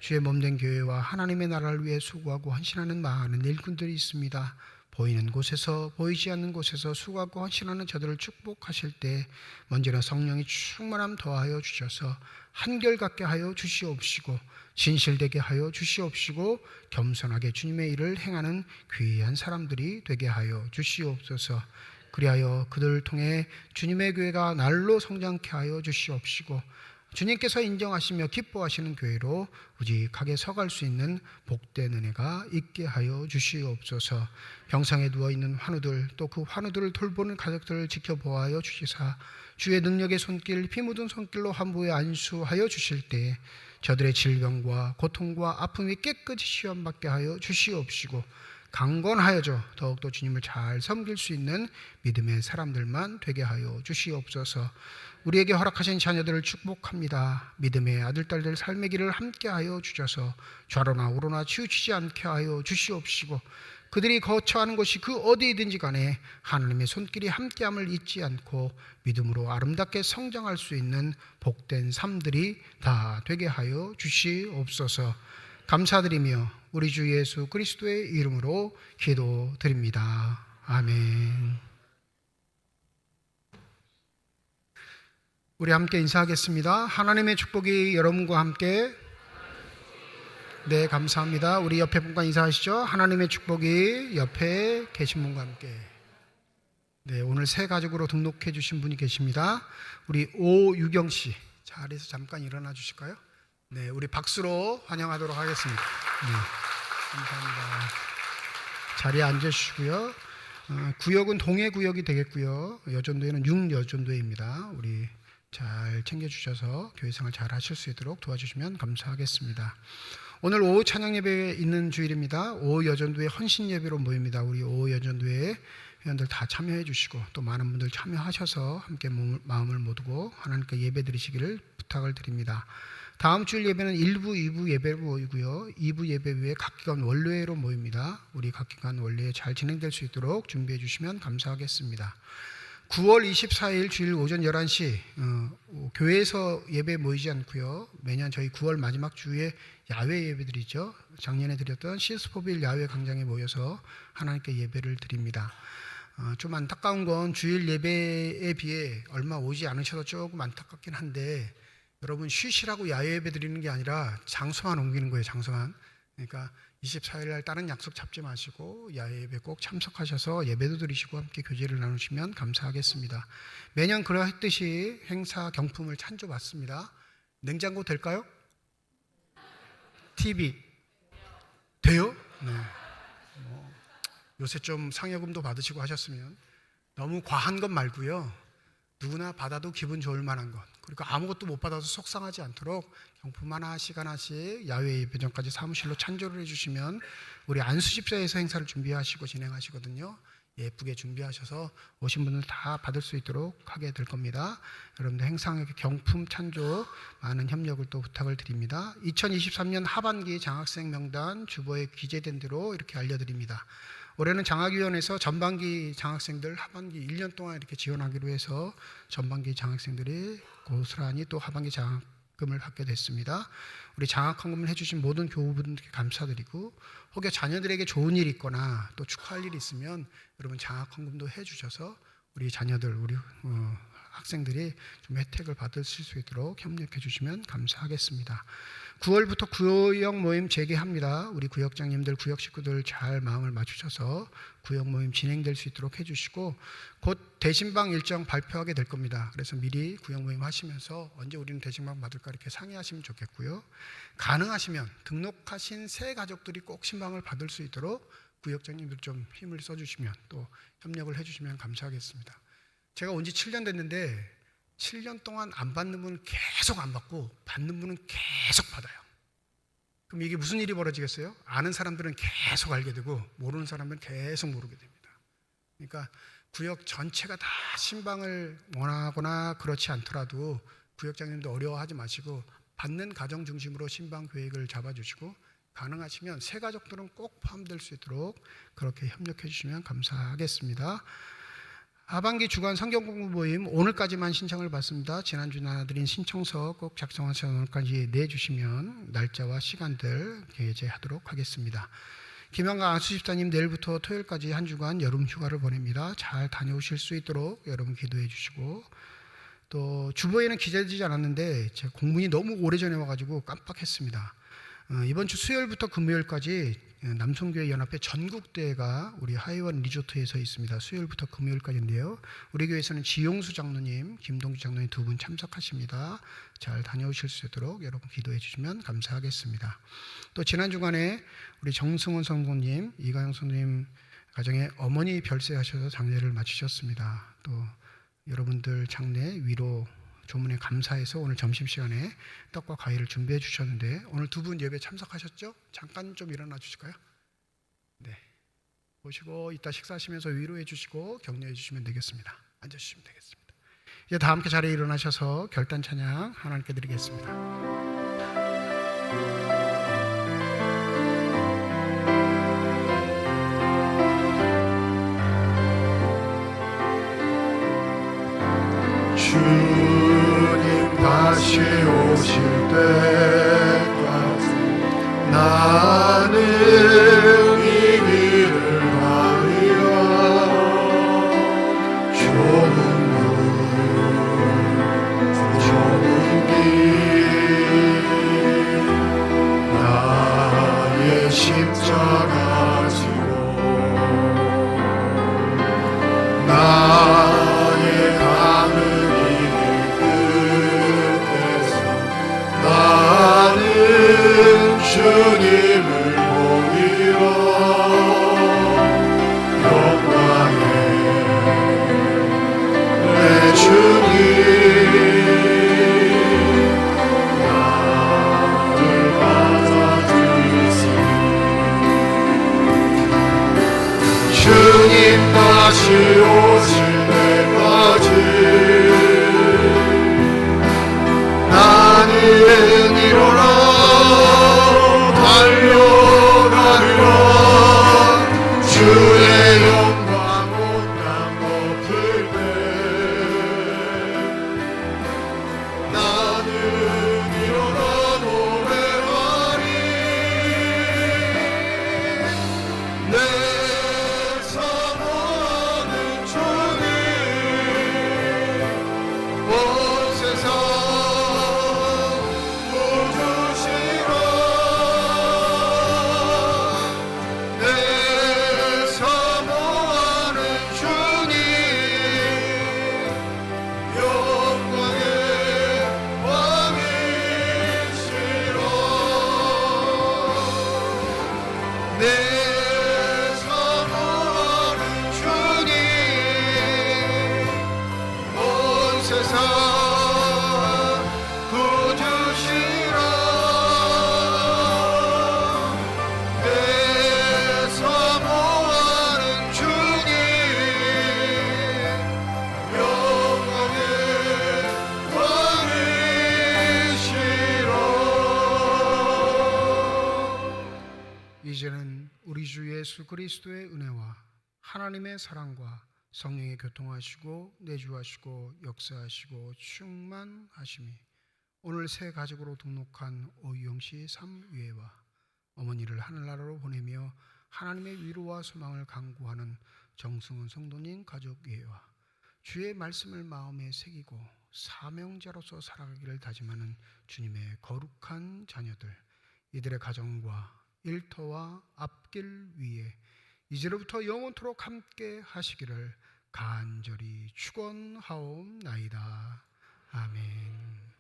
주의 몸된 교회와 하나님의 나라를 위해 수고하고 헌신하는 많은 일꾼들이 있습니다. 보이는 곳에서 보이지 않는 곳에서 수고하고 헌신하는 저들을 축복하실 때 먼저는 성령이 충만함 더하여 주셔서 한결같게 하여 주시옵시고 진실되게 하여 주시옵시고 겸손하게 주님의 일을 행하는 귀한 사람들이 되게 하여 주시옵소서. 그리하여 그들을 통해 주님의 교회가 날로 성장케 하여 주시옵시고 주님께서 인정하시며 기뻐하시는 교회로 우직하게 서갈 수 있는 복된 은혜가 있게 하여 주시옵소서. 병상에 누워있는 환우들, 또 그 환우들을 돌보는 가족들을 지켜보아여 주시사 주의 능력의 손길, 피 묻은 손길로 환부에 안수하여 주실 때 저들의 질병과 고통과 아픔이 깨끗이 시험받게 하여 주시옵시고 강건하여져 더욱더 주님을 잘 섬길 수 있는 믿음의 사람들만 되게 하여 주시옵소서. 우리에게 허락하신 자녀들을 축복합니다. 믿음의 아들딸들 삶의 길을 함께 하여 주셔서 좌로나 우로나 치우치지 않게 하여 주시옵시고 그들이 거처하는 곳이 그 어디이든지 간에 하나님의 손길이 함께함을 잊지 않고 믿음으로 아름답게 성장할 수 있는 복된 삶들이 다 되게 하여 주시옵소서. 감사드리며 우리 주 예수 그리스도의 이름으로 기도드립니다. 아멘. 우리 함께 인사하겠습니다. 하나님의 축복이 여러분과 함께. 네, 감사합니다. 우리 옆에 분과 인사하시죠. 하나님의 축복이 옆에 계신 분과 함께. 네, 오늘 새 가족으로 등록해 주신 분이 계십니다. 우리 오유경 씨, 자리에서 잠깐 일어나 주실까요? 네, 우리 박수로 환영하도록 하겠습니다. 네, 감사합니다. 자리에 앉으시고요. 구역은 동해 구역이 되겠고요. 여전도에는 6여전도입니다. 우리 잘 챙겨주셔서 교회생활 잘 하실 수 있도록 도와주시면 감사하겠습니다. 오늘 오후 찬양 예배에 있는 주일입니다. 오후 여전도회 헌신 예배로 모입니다. 우리 오후 여전도회 회원들 다 참여해 주시고 또 많은 분들 참여하셔서 함께 마음을 모두고 하나님께 예배 드리시기를 부탁을 드립니다. 다음 주일 예배는 1부, 2부 예배로 모이고요. 2부 예배 후에 각 기관 원례회로 모입니다. 우리 각 기관 원례회 잘 진행될 수 있도록 준비해 주시면 감사하겠습니다. 9월 24일 주일 오전 11시 교회에서 예배 모이지 않고요. 매년 저희 9월 마지막 주에 야외 예배드리죠. 작년에 드렸던 시스포빌 야외 광장에 모여서 하나님께 예배를 드립니다. 좀 안타까운 건 주일 예배에 비해 얼마 오지 않으셔서 조금 안타깝긴 한데 여러분 쉬시라고 야외 예배 드리는 게 아니라 장소만 옮기는 거예요. 장소만. 그러니까 24일 날 다른 약속 잡지 마시고 야외 예배 꼭 참석하셔서 예배도 드리시고 함께 교제를 나누시면 감사하겠습니다. 매년 그러했듯이 행사 경품을 찬조받습니다. 냉장고 될까요? TV 돼요? 네. 요새 좀 상여금도 받으시고 하셨으면 너무 과한 것 말고요. 누구나 받아도 기분 좋을 만한 것, 그리고 아무것도 못 받아서 속상하지 않도록 경품 하나씩 하나씩 야외 예배 전까지 사무실로 찬조를 해주시면 우리 안수집사에서 행사를 준비하시고 진행하시거든요. 예쁘게 준비하셔서 오신 분들 다 받을 수 있도록 하게 될 겁니다. 여러분들 행사에 경품 찬조 많은 협력을 또 부탁을 드립니다. 2023년 하반기 장학생 명단 주보에 기재된 대로 이렇게 알려드립니다. 올해는 장학위원회에서 전반기 장학생들 하반기 1년 동안 이렇게 지원하기로 해서 전반기 장학생들이 고스란히 또 하반기 장학금을 받게 됐습니다. 우리 장학헌금을 해주신 모든 교우분들께 감사드리고 혹여 자녀들에게 좋은 일이 있거나 또 축하할 일이 있으면 여러분 장학헌금도 해주셔서 우리 자녀들, 우리 학생들이 좀 혜택을 받으실 수 있도록 협력해 주시면 감사하겠습니다. 9월부터 구역 모임 재개합니다. 우리 구역장님들, 구역 식구들 잘 마음을 맞추셔서 구역 모임 진행될 수 있도록 해주시고 곧 대신방 일정 발표하게 될 겁니다. 그래서 미리 구역 모임 하시면서 언제 우리는 대신방 받을까 이렇게 상의하시면 좋겠고요. 가능하시면 등록하신 새 가족들이 꼭 신방을 받을 수 있도록 구역장님들 좀 힘을 써주시면 또 협력을 해주시면 감사하겠습니다. 제가 온 지 7년 됐는데 7년 동안 안 받는 분은 계속 안 받고 받는 분은 계속 받아요. 그럼 이게 무슨 일이 벌어지겠어요? 아는 사람들은 계속 알게 되고 모르는 사람은 계속 모르게 됩니다. 그러니까 구역 전체가 다 신방을 원하거나 그렇지 않더라도 구역장님도 어려워하지 마시고 받는 가정 중심으로 신방 계획을 잡아주시고 가능하시면 새 가족들은 꼭 포함될 수 있도록 그렇게 협력해 주시면 감사하겠습니다. 하반기 주간 성경 공부 모임 오늘까지만 신청을 받습니다. 지난주 나눠드린 신청서 꼭 작성하셔서 오늘까지 내주시면 날짜와 시간들 게재하도록 하겠습니다. 김영가 안수집사님 내일부터 토요일까지 한 주간 여름 휴가를 보냅니다. 잘 다녀오실 수 있도록 여러분 기도해 주시고 또 주보에는 기재되지 않았는데 제 공문이 너무 오래전에 와가지고 깜빡했습니다. 이번 주 수요일부터 금요일까지 남성교회 연합회 전국대회가 우리 하이원 리조트에서 있습니다. 수요일부터 금요일까지인데요. 우리 교회에서는 지용수 장로님, 김동주 장로님 두 분 참석하십니다. 잘 다녀오실 수 있도록 여러분 기도해 주시면 감사하겠습니다. 또 지난 주간에 우리 정승원 성도님, 이가영 성도님 가정에 어머니 별세하셔서 장례를 마치셨습니다. 또 여러분들 장례 위로 조문에 감사해서 오늘 점심시간에 떡과 과일을 준비해 주셨는데 오늘 두 분 예배 참석하셨죠? 잠깐 좀 일어나 주실까요? 네, 보시고 이따 식사하시면서 위로해 주시고 격려해 주시면 되겠습니다. 앉아주시면 되겠습니다. 이제 다 함께 자리에 일어나셔서 결단 찬양 하나님께 드리겠습니다. 주님 다시 오실 때까지 나는 이 길을 가리라. 좁은 길 나의 십자가 지고 나의 가는 나는 주님을 보리라. 영광의 내 주님 나를 받아주시니 주님 다시 오실 때까지 나는 일어나 달려가리라. 주의 영광 온 땅 덮을 때 나는 일어나 노래하리. 내 사모하는 주님 온 세상 이제는 우리 주 예수 그리스도의 은혜와 하나님의 사랑과 성령의 교통하시고 내주하시고 역사하시고 충만하심이 오늘 새 가족으로 등록한 오유영씨 3위회와 어머니를 하늘나라로 보내며 하나님의 위로와 소망을 강구하는 정승훈 성도님 가족위회와 주의 말씀을 마음에 새기고 사명자로서 살아가기를 다짐하는 주님의 거룩한 자녀들, 이들의 가정과 일터와 앞길 위에 이제로부터 영원토록 함께 하시기를 간절히 축원하옵나이다. 아멘.